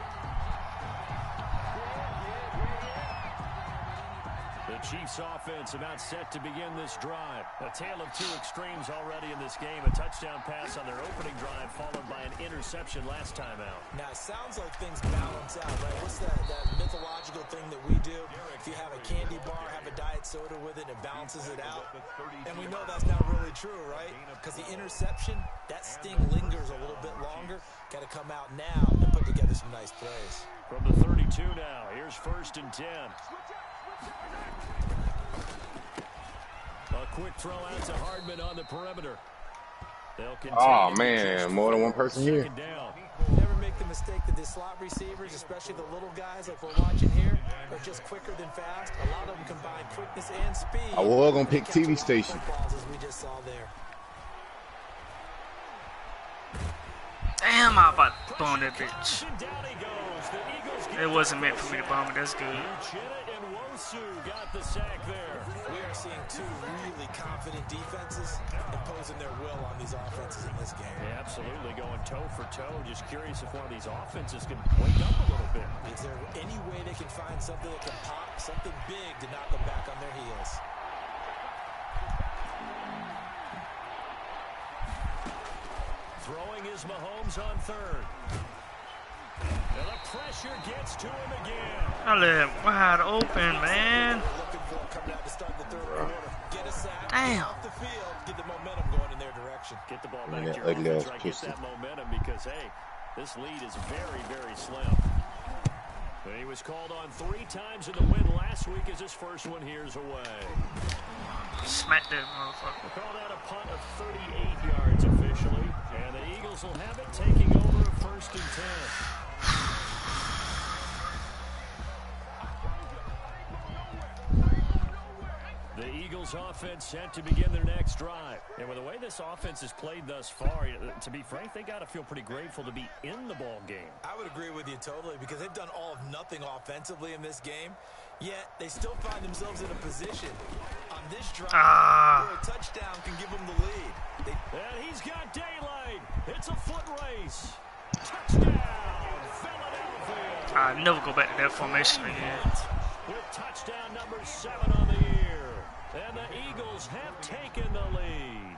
The Chiefs offense about set to begin this drive. A tale of 2 extremes already in this game. A touchdown pass on their opening drive followed by an interception last time out. Now, it sounds like things balance out, right? What's that mythological thing that we do? If you have a candy bar, have a diet soda with it, it balances it out. And we know that's not really true, right? Because the interception, that sting lingers a little bit longer. Got to come out now and put together some nice plays. From the 32 now, here's 1st and 10. A quick throw out to Hardman on the perimeter. Oh, man, more than one person here. Never make the mistake that the slot receivers, especially the little guys like we're watching here, are just quicker than fast. A lot of them combine quickness and speed. I was going to pick TV station. As we just saw there. Damn, I about to bomb that bitch. It wasn't meant for me to bomb it. That's good. Got the sack there. We are seeing 2 really confident defenses imposing their will on these offenses in this game. Yeah, absolutely, going toe for toe. Just curious if one of these offenses can wake up a little bit. Is there any way they can find something that can pop, something big to knock them back on their heels? Throwing is Mahomes on 3rd. And the pressure gets to him again. I let him wide open, man. Damn. Get the momentum going in their direction. Get the ball back to your offense, right? Get that momentum because, hey, this lead is very, very slim. He was called on 3 times in the win last week as his first one here's away. Smack that motherfucker. Called out a punt of 38 yards officially. And the Eagles will have it taking over a 1st and 10. The Eagles offense set to begin their next drive. And with the way this offense has played thus far, to be frank, they got to feel pretty grateful to be in the ball game. I would agree with you totally because they've done all of nothing offensively in this game. Yet they still find themselves in a position on this drive where a touchdown can give them the lead. And he's got daylight. It's a foot race. Touchdown, Philadelphia. I'll never go back to that formation again. With touchdown number 7 on the year. And the Eagles have taken the lead.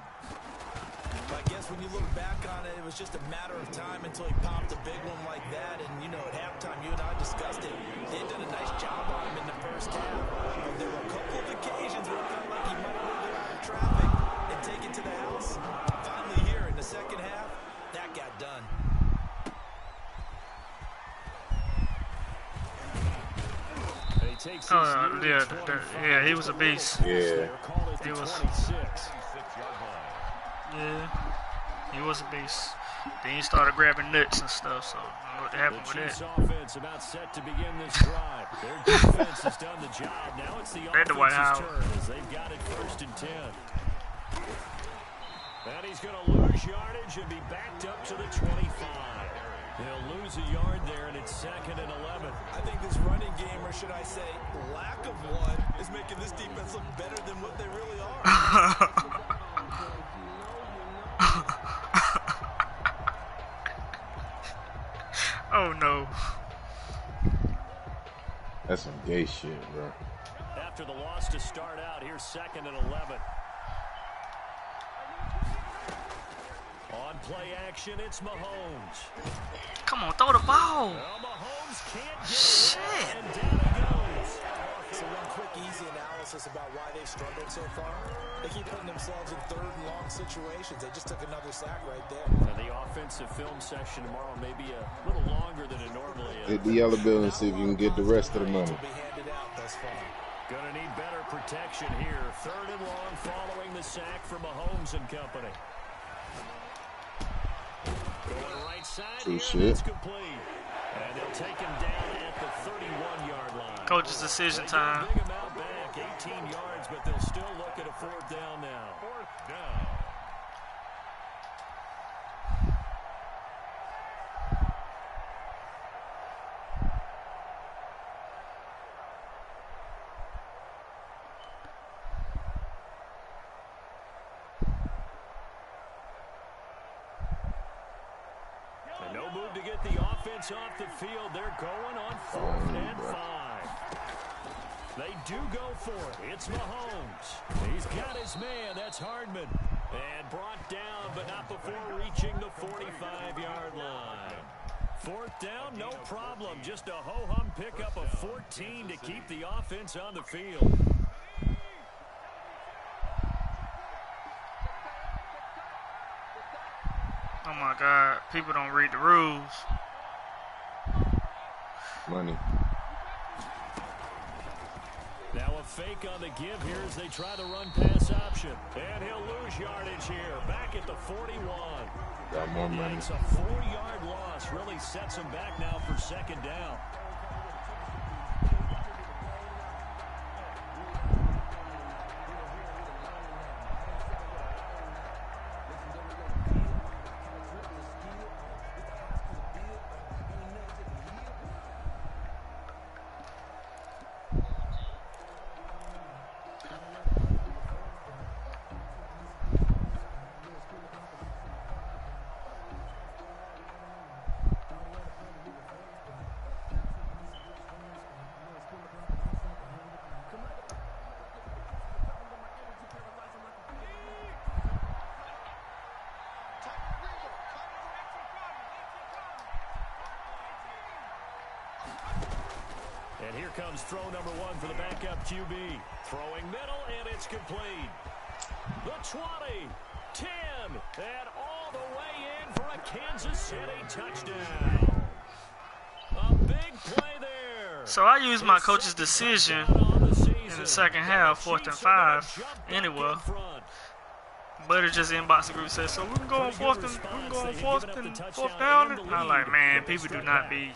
I guess when you look back on it, it was just a matter of time until he popped a big one like that. And, you know, at halftime, you and I discussed it. They had done a nice job on him in the first half. There were a couple of occasions where it felt like he might have moved out of traffic and taken to the house. Finally here in the second half, that got done. Yeah, he was a beast. Yeah. He was. Yeah, he was a beast. Then he started grabbing nuts and stuff. So I don't know what happened with that. Offense about set to begin this drive. Their defense has done the job. Now it's the offense's turn as they've got it 1st and 10. And he's going to lose yardage and be backed up to the 25. They'll lose a yard there, and it's 2nd and 11. I think this running game, or should I say lack of one, is making this defense look better than what they really are. Oh, no. That's some gay shit, bro. After the loss to start out, here's 2nd and 11. On play action, it's Mahomes. Come on, throw the ball. Well, Mahomes can't get Shit. away, and down he goes. So one quick, easy analysis about why they've struggled so far. They keep putting themselves in 3rd and long situations. They just took another sack right there. And the offensive film session tomorrow may be a little longer than it normally is. Hit the yellow bill and see if you can get the rest of the money. Will be handed out thus far. Gonna need better protection here. 3rd and long following the sack for Mahomes and company. Going right side True here, shit. that's complete. And they'll take him down at the 31-yard line. Coach's decision time. They dig him out back, 18 yards, but they'll still look at a 4th down now. 4th down. No move to get the offense off the field. They're going on 4th and 5. They do go for it. It's Mahomes. He's got his man. That's Hardman. And brought down, but not before reaching the 45-yard line. 4th down, no problem. Just a ho-hum pickup of 14 to keep the offense on the field. Oh my God, people don't read the rules. Money. Now a fake on the give here as they try the run pass option. And he'll lose yardage here. Back at the 41. Got more money. It's a 4-yard loss. Really sets him back now for 2nd down. And here comes throw number 1 for the backup QB. Throwing middle, and it's complete. The 20, 10, and all the way in for a Kansas City touchdown. A big play there. So I used my coach's decision in the second half, 4th and 5, anyway. But it just inbox the group says, so we can go on 4th down. And I'm like, man, people do not be.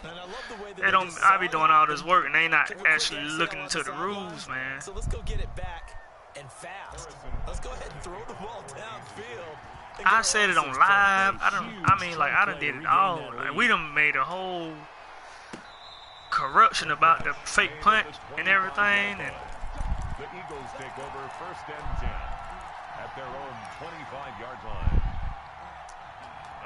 They don't. I be doing all this work and they not actually looking into the rules, man. So let's go get it back and fast. Let's go ahead and throw the ball downfield. I said it on live. I mean, like I done did it all. Like, we done made a whole corruption about the fake punt and everything. And The Eagles take over 1st and 10 at their own 25-yard line.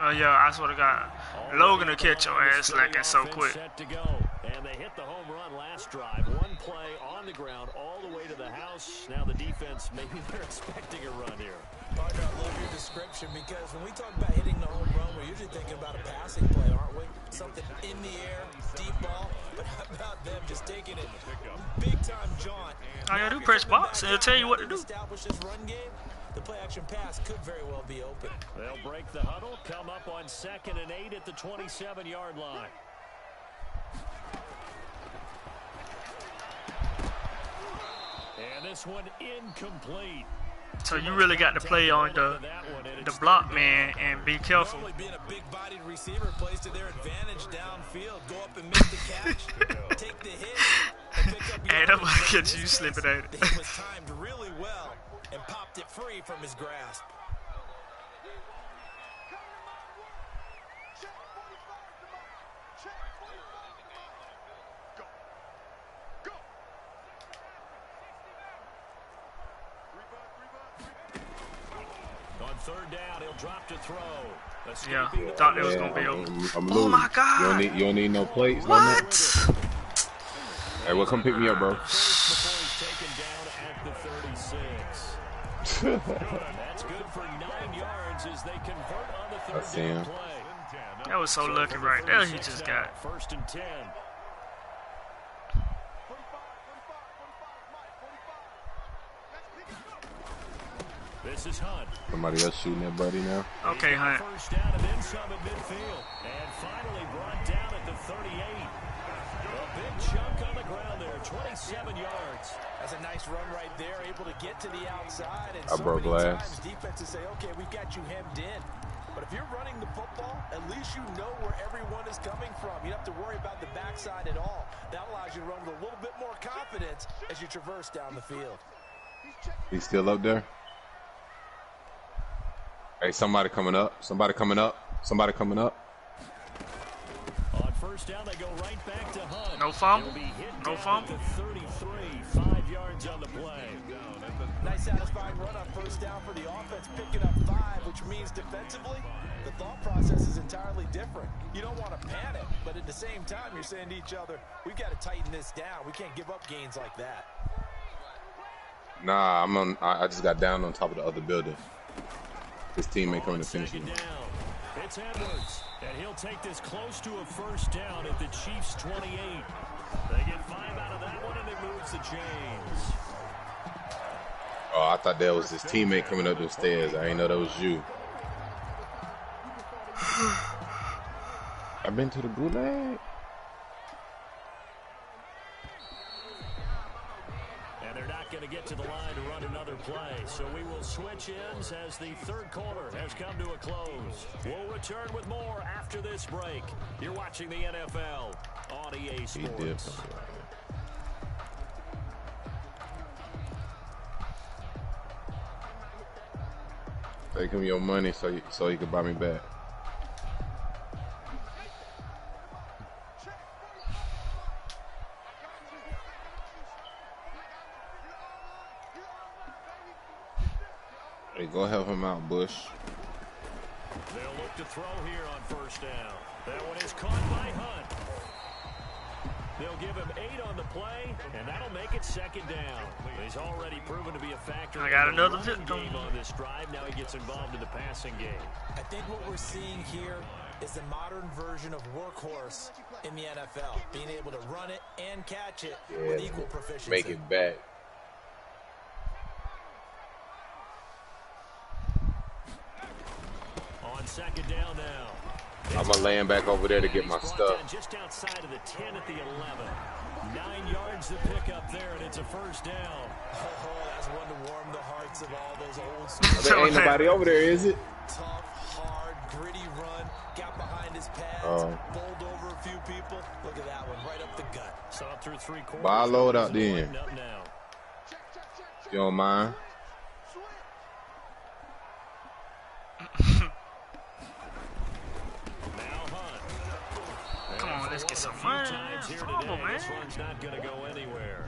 oh yeah, I swear to God, Logan will catch your ass like that so quick. Set to go. And they hit the home run last drive. One play on the ground all the way to the house. Now the defense, maybe they're expecting a run here. Partner, I love your description because when we talk about hitting the home run, we're usually thinking about a passing play, aren't we? Something in the air, deep ball. But how about them just taking it big time jaunt? All you gotta do press box and it'll tell you what to do. Establish this run game. The play action pass could very well be open. They'll break the huddle, come up on 2nd and 8 at the 27-yard line. And this one incomplete. So you really got to play on the block man and be careful. Normally being a big-bodied receiver plays to their advantage downfield. Go up and make the catch, take the hit, and pick up Hey, that might get you slipping at it. The hit was timed really well and popped it free from his grasp. third down, he'll drop to throw. Yeah, thought it was gonna be over. I'm Oh my God! You don't need no plates. What? Hey, well, come pick me up, bro. That's good for 9 yards as they convert on the third down play. That was so lucky right there. He just got 1st and 10. This is Hunt. Somebody else shooting that buddy now. okay, Hunt. First down and then some at midfield. And finally brought down at the 38. A big chunk on the ground there, 27 yards. That's a nice run right there, able to get to the outside. And I broke glass. times defenses say, okay, we've got you hemmed in. But if you're running the football, at least you know where everyone is coming from. You don't have to worry about the backside at all. That allows you to run with a little bit more confidence as you traverse down the field. He's still up there. Hey, somebody coming up. Somebody coming up. Somebody coming up. On first down, they go right back to Hunt. No fumble. No fumble. 33, 5 yards on the play. Nice satisfying run on first down for the offense, picking up 5, which means defensively, the thought process is entirely different. You don't want to panic, but at the same time, you're saying to each other, we've got to tighten this down. We can't give up gains like that. Nah, I just got down on top of the other building. His teammate coming to finish him. It's Edwards, and he'll take this close to a first down at the Chiefs' 28. They get 5 out of that one, and it moves the chains. Oh, I thought that was his teammate coming up the stairs. I didn't know that was you. I've been to the gulag. And they're not going to get to the line to run another play. So we will switch ends as the third quarter has come to a close. We'll return with more after this break. You're watching the NFL on EA Sports. Take him your money so you can buy me back. Hey, go help him out, Bush. They'll look to throw here on first down. That one is caught by Hunt. They'll give him 8 on the play, and that'll make it second down. He's already proven to be a factor. I got another game on this drive. Now he gets involved in the passing game. I think what we're seeing here is a modern version of workhorse in the NFL. Being able to run it and catch it with equal proficiency. Make it back. On second down now. I'm going to land back over there to get my stuff. Just outside of the 10 at the 11. 9 yards to pick up there, and it's a first down. Oh, that's one to warm the hearts of all those old schools. There ain't nobody over there, is it? Tough, hard, gritty run. Got behind his pads. Bowled over a few people. Look at that one, right up the gut. So up through 3 quarters. Buy a load out then. You don't mind? Come on, let's get some money. Fumble, man. This one's not going to go anywhere.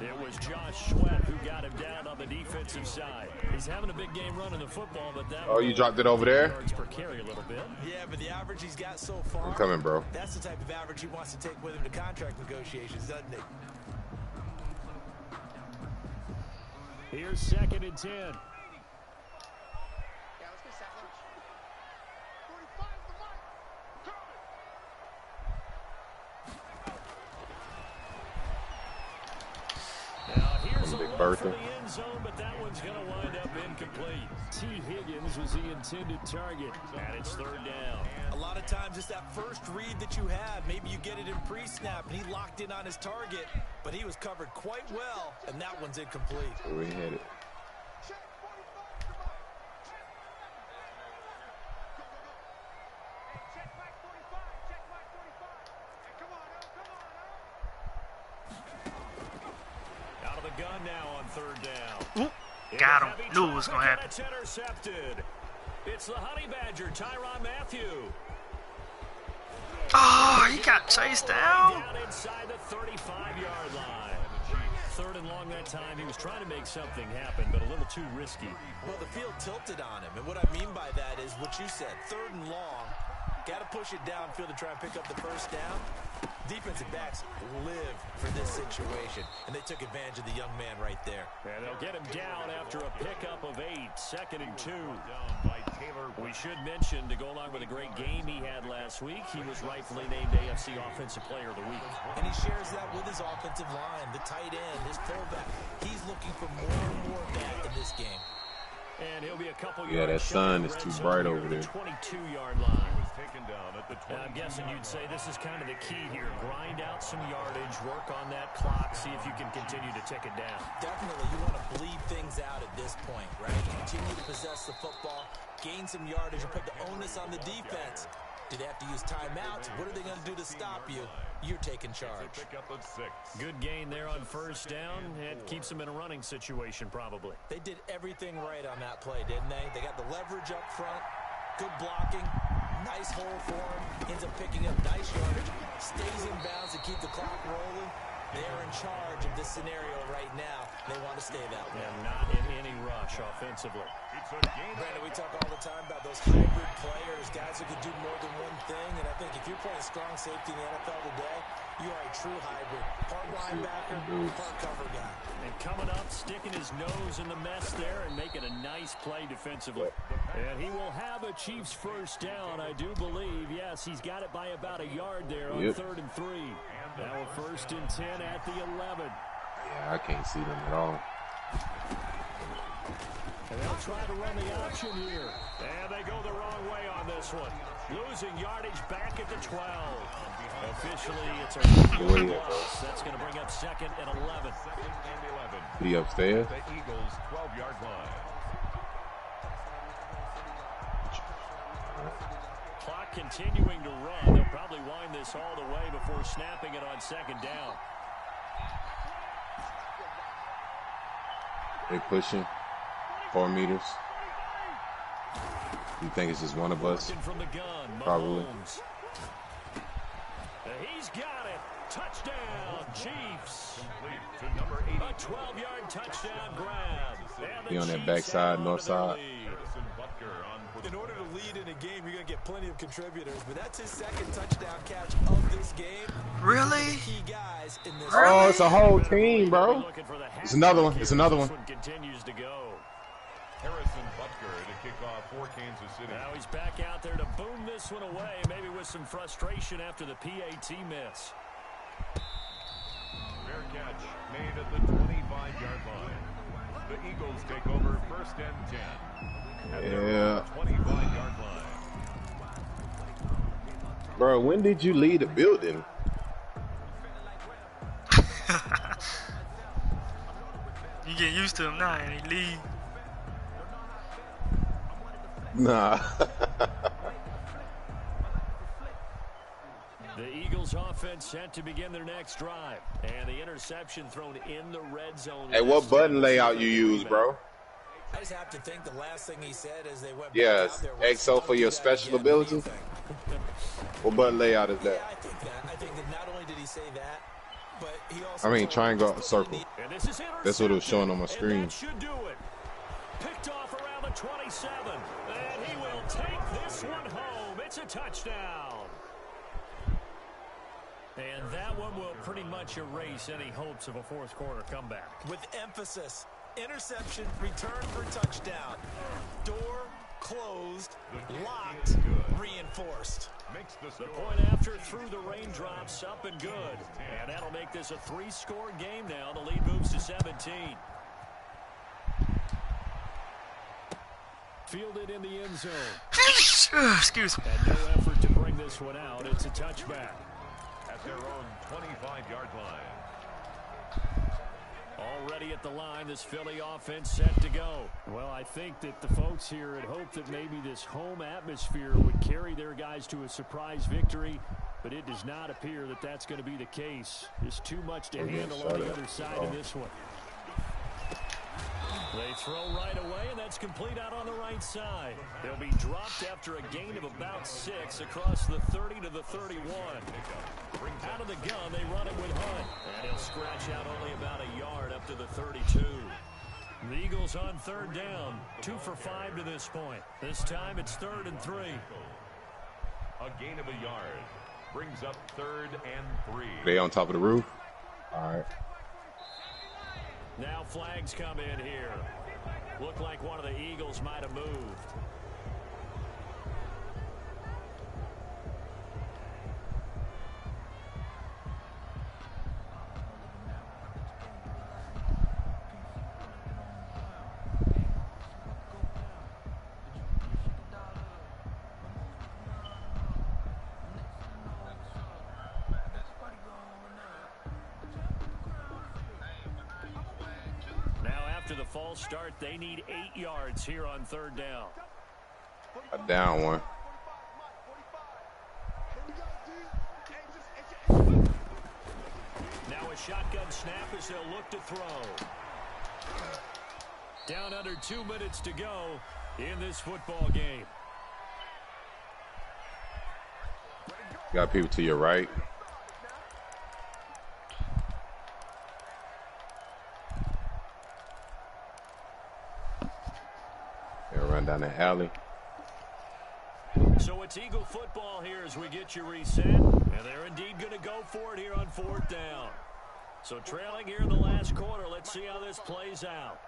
It was Josh Sweat who got him down on the defensive side. He's having a big game running the football, but that you dropped it over there? yards per carry a little bit. Yeah, but the average he's got so far. I'm coming, bro. That's the type of average he wants to take with him to contract negotiations, doesn't he? Here's 2nd and 10. Big Bertha. End zone, but that one's going to wind up incomplete. T. Higgins was the intended target, and it's 3rd down. A lot of times it's that first read that you have. Maybe you get it in pre-snap, and he locked in on his target, but he was covered quite well, and that one's incomplete. We hit it. Gun now on 3rd down. Got him. Knew it was going to happen. It's intercepted. It's the Honey Badger, Tyrann Mathieu. Oh, he got chased down. Down inside the 35-yard line. 3rd and long that time. He was trying to make something happen, but a little too risky. Well, the field tilted on him, and what I mean by that is what you said, 3rd and long. Got to push it downfield to try and pick up the first down. Defensive backs live for this situation, and they took advantage of the young man right there. And they'll get him down after a pickup of 8, 2nd and 2. We should mention, to go along with a great game he had last week, he was rightfully named AFC Offensive Player of the Week. And he shares that with his offensive line, the tight end, his fullback. He's looking for more and more of that in this game. And he'll be a couple yeah, that sun is too bright over there. 22-yard line. I'm guessing you'd say this is kind of the key here. Grind out some yardage, work on that clock, see if you can continue to tick it down. Definitely, you want to bleed things out at this point, right? Continue to possess the football, gain some yardage, and put the onus on the defense. Do they have to use timeouts? What are they going to do to stop you? You're taking charge. Good gain there on 1st down. It keeps them in a running situation, probably. They did everything right on that play, didn't they? They got the leverage up front, good blocking, nice hole for him, ends up picking up nice yardage, stays in bounds to keep the clock rolling. They're in charge of this scenario right now. They want to stay that way. And not in any rush offensively. Brandon, we talk all the time about those hybrid players, guys who can do more than one thing, and I think if you're playing strong safety in the NFL today, you are a true hybrid. Part linebacker, part cover guy. And coming up, sticking his nose in the mess there and making a nice play defensively. And he will have a Chiefs 1st down, I do believe. Yes, he's got it by about a yard there on 3rd and 3. Now a 1st and 10 at the 11. Yeah, I can't see them at all. And they'll try to run the option here. And they go the wrong way on this one. Losing yardage back at the 12. Officially, it's a loss. That's going to bring up 2nd and 11. He upstairs. The Eagles' 12-yard line. Clock continuing to run. They'll probably wind this all the way before snapping it on 2nd down. They pushing 4 meters. You think it's just one of us? From the gun, probably. He's got it. Touchdown, Chiefs. A 12-yard touchdown grab. He on that backside, north side. In order to lead in a game, you're going to get plenty of contributors, but that's his 2nd touchdown catch of this game. Really? Key guys in this Oh, it's a whole team, bro. It's another one. It's another one. Continues to go. Harrison Butker to kick off for Kansas City. Now he's back out there to boom this one away, maybe with some frustration after the PAT miss. Fair catch made at the 25-yard line. The Eagles take over 1st and 10. At their 25-yard line. Bro, when did you leave the building? You get used to him now and he leave. Nah. The Eagles offense set to begin their next drive. And the interception thrown in the red zone. Hey, what button layout you use, bro? I just have to think the last thing he said as they went Yes, back out there was, XO for your special ability. What button layout is that? Yeah, I think that. I think that not only did he say that, but he also I mean, triangle, circle. And this is That's what it was showing on my screen. That should do it. Picked off around the 27. And he will take this one home. It's a touchdown. And that one will pretty much erase any hopes of a 4th quarter comeback. with emphasis. Interception, return for touchdown. Door closed, locked, reinforced. Makes The point after through the raindrops, up and good. And that'll make this a 3-score game now. The lead moves to 17. Fielded in the end zone. Excuse me. And no effort to bring this one out. It's a touchback. at their own 25-yard line. Already at the line, this Philly offense set to go. Well, I think that the folks here had hoped that maybe this home atmosphere would carry their guys to a surprise victory, but it does not appear that that's going to be the case. There's too much to handle on the other side of this one. They throw right away, and that's complete out on the right side. They'll be dropped after a gain of about 6 across the 30 to the 31. Out of the gun, they run it with Hunt. And he'll scratch out only about a yard up to the 32. The Eagles on 3rd down. 2 for 5 to this point. This time it's 3rd and 3. A gain of a yard brings up 3rd and 3. They on top of the roof? All right. Now flags come in here. Look like one of the Eagles might have moved. The false start, they need 8 yards here on 3rd down. A down one. Now a shotgun snap as they'll look to throw. Down under 2 minutes to go in this football game. Got people to your right. Run down the alley. So it's Eagle football here as we get you reset. And they're indeed going to go for it here on 4th down. So trailing here in the last quarter. Let's see how this plays out.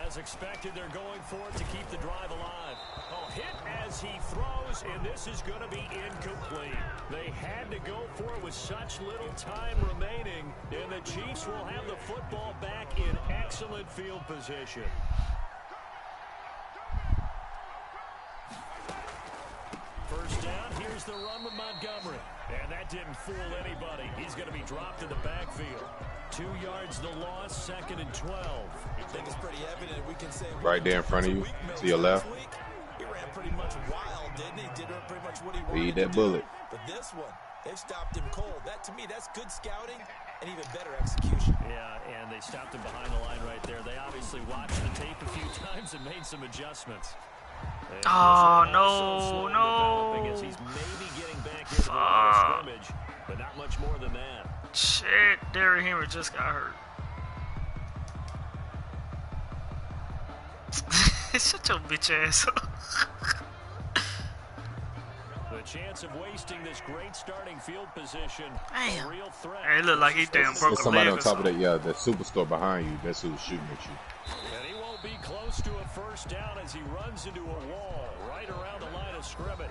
As expected, they're going for it to keep the drive alive. Oh, hit as he throws, and this is going to be incomplete. They had to go for it with such little time remaining, and the Chiefs will have the football back in excellent field position. First down, here's the run with Montgomery. And that didn't fool anybody. He's going to be dropped in the backfield. 2 yards the loss, 2nd and 12. I think it's pretty evident we can say right there in front of you, to your left. He ran pretty much wild, didn't he? Did pretty much what he wanted Lead that to bullet. do. But this one, they've stopped him cold. That, to me, that's good scouting and even better execution. Yeah, and they stopped him behind the line right there. They obviously watched the tape a few times and made some adjustments. Oh, no. As he's maybe getting back into the line of scrimmage, but not much more than that. Shit, Derrick Henry just got hurt. Shut your bitch ass up. The chance of wasting this great starting field position. Damn. A real threat. Hey, it looked like he damn broke There's a somebody leg on or top of something. that, the superstore behind you. That's who's shooting at you. And he won't be close to a first down as he runs into a wall right around the line of scrimmage.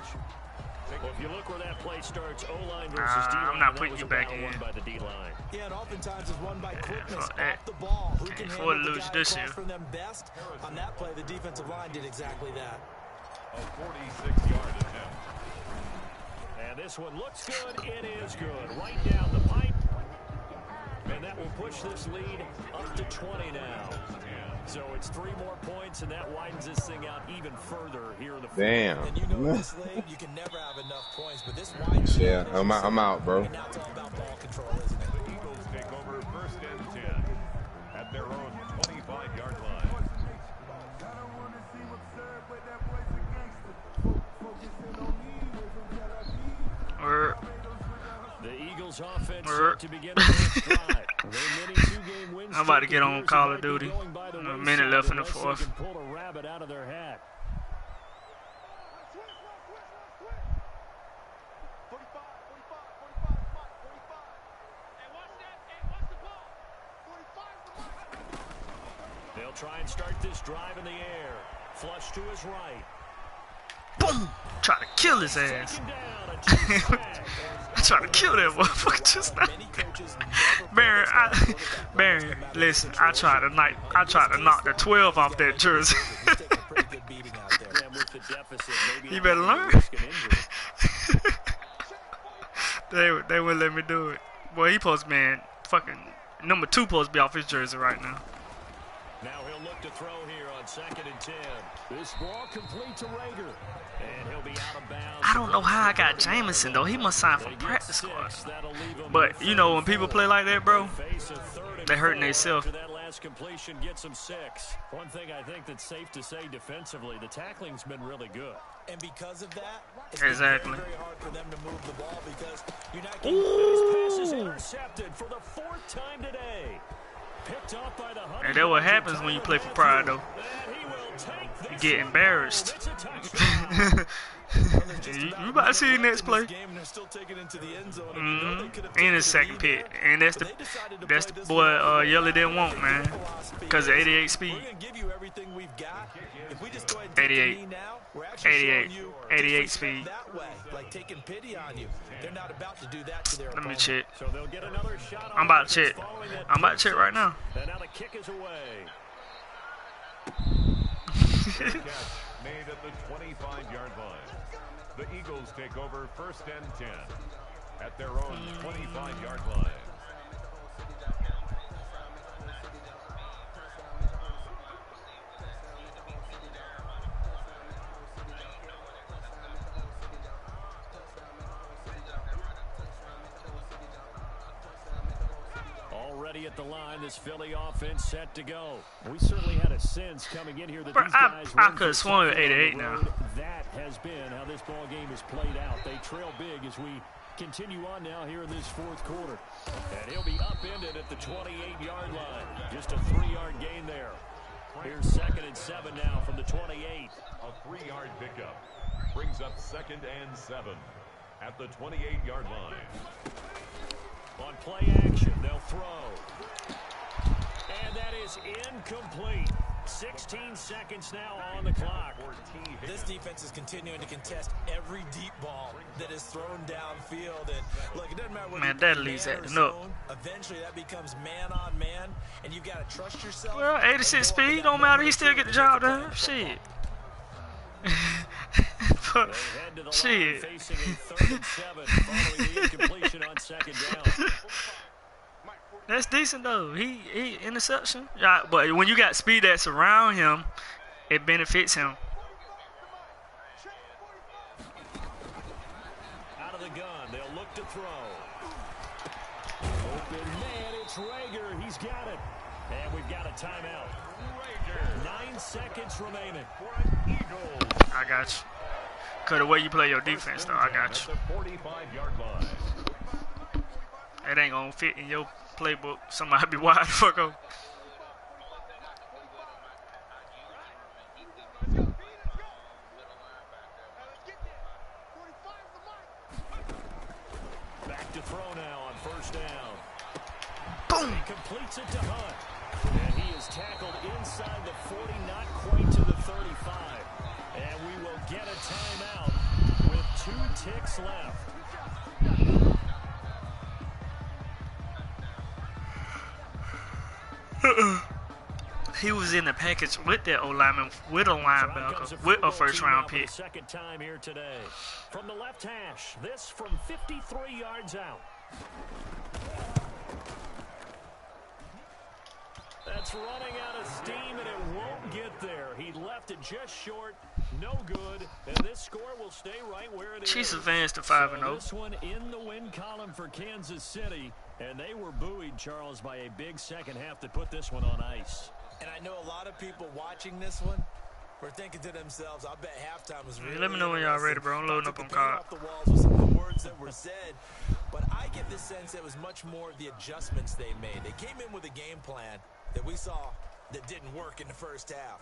Well, if you look where that play starts, O-line versus D-line, I'm not putting you back in. Won by the D-line. Yeah, and oftentimes it's won by quickness fuck off the ball. Who can Ford handle the lose guy this across year. from them best? On that play, the defensive line did exactly that. A 46-yard attempt. And this one looks good. It is good. Right down the pipe. And that will push this lead up to 20 now. So it's 3 more points, and that widens this thing out even further here in the fourth. Damn. And you know this league, you can never have enough points, but this widens. Yeah, I'm out, bro. And now it's all about ball control, isn't it? The Eagles take over 1st and 10 at their own 25-yard line. The Eagles offense set to begin the next drive. I'm about to get on Call of Duty. A minute left in the fourth. Pull a rabbit out of their hat. They'll try and start this drive in the air. Flush to his right. Boom! Try to kill his ass. I try to kill that motherfucker just now. Barry, listen, I tried to knock the 12 off that jersey. You better learn. They wouldn't let me do it. Boy, he supposed to be fucking number 2 supposed to be off his jersey right now. Now he'll look to throw here on 2nd and 10. This ball complete to Rager. And he'll be out of bounds. I don't know how I got Jameson, though. He must sign for practice squad. But, you know, when people play like that, bro, they hurting themselves. That last completion gets him 6. One thing I think that's safe to say defensively, the tackling's been really good. And because of that, it's exactly. very hard for them to move the ball because you're not getting these passes intercepted for the 4th time today. Picked off by the and that's what happens when you play for pride, though. You get embarrassed. You about to see the next play. In the second pick. And that's the boy Yellow didn't want, man. Because of 88 speed. 88. 88 speed. Let me check. I'm about to check. I'm about to check right now. Made at the 25-yard line. The Eagles take over 1st and 10 at their own 25-yard line. Already at the line, this Philly offense set to go. We certainly had a sense coming in here that these guys I could have sworn 88 now. That has been how this ball game is played out. They trail big as we continue on now here in this 4th quarter. And he'll be upended at the 28-yard line. Just a 3-yard gain there. Here's 2nd and 7 now from the 28. A 3-yard pickup brings up 2nd and 7 at the 28-yard line. On play action, they'll throw. And that is incomplete. 16 seconds now on the clock. This defense is continuing to contest every deep ball that is thrown downfield. And look, it doesn't matter what. Man, that leads at no. Eventually, that becomes man on man, and you got to trust yourself. Well, 86 speed don't matter. He still get the job done. Shit. Shit. That's decent though. He interception. Yeah, but when you got speed that's around him, it benefits him. Out of the gun, they'll look to throw. Open man, it's Rager. He's got it. And we've got a timeout. Rager. 9 seconds remaining. I got you. Cause the way you play your defense, though, I got you. It ain't gonna fit in your playbook. Somebody be wide the fuck up. Back to throw now on 1st down. Boom. He completes it to Hunt. And he is tackled inside the 40, not quite to the 35. And we will get a timeout with 2 ticks left. He was in the package with that O-lineman, with a linebacker, with a 1st-round pick. Second time here today. From the left hash, this from 53 yards out. That's running out of steam, and it won't get there. He left it just short, no good, and this score will stay right where it is. Chiefs advanced to 5-0. So this one in the win column for Kansas City, and they were buoyed, Charles, by a big second half that put this one on ice. And I know a lot of people watching this one were thinking to themselves, I bet halftime was really let me know when y'all ready, bro. I'm loading up on card. Off the walls with some of the words that were said, but I get the sense it was much more of the adjustments they made. They came in with a game plan that we saw that didn't work in the 1st half.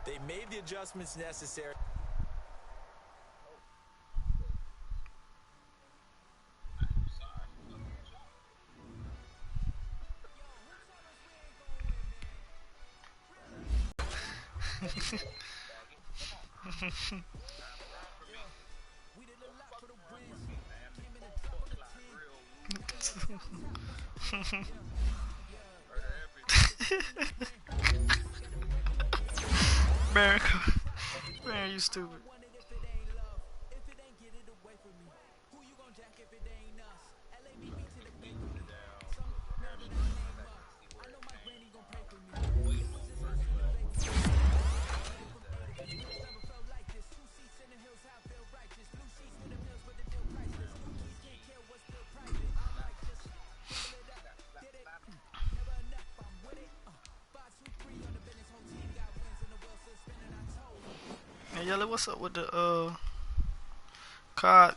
They made the adjustments necessary. Man, you stupid. Yellow, what's up with the card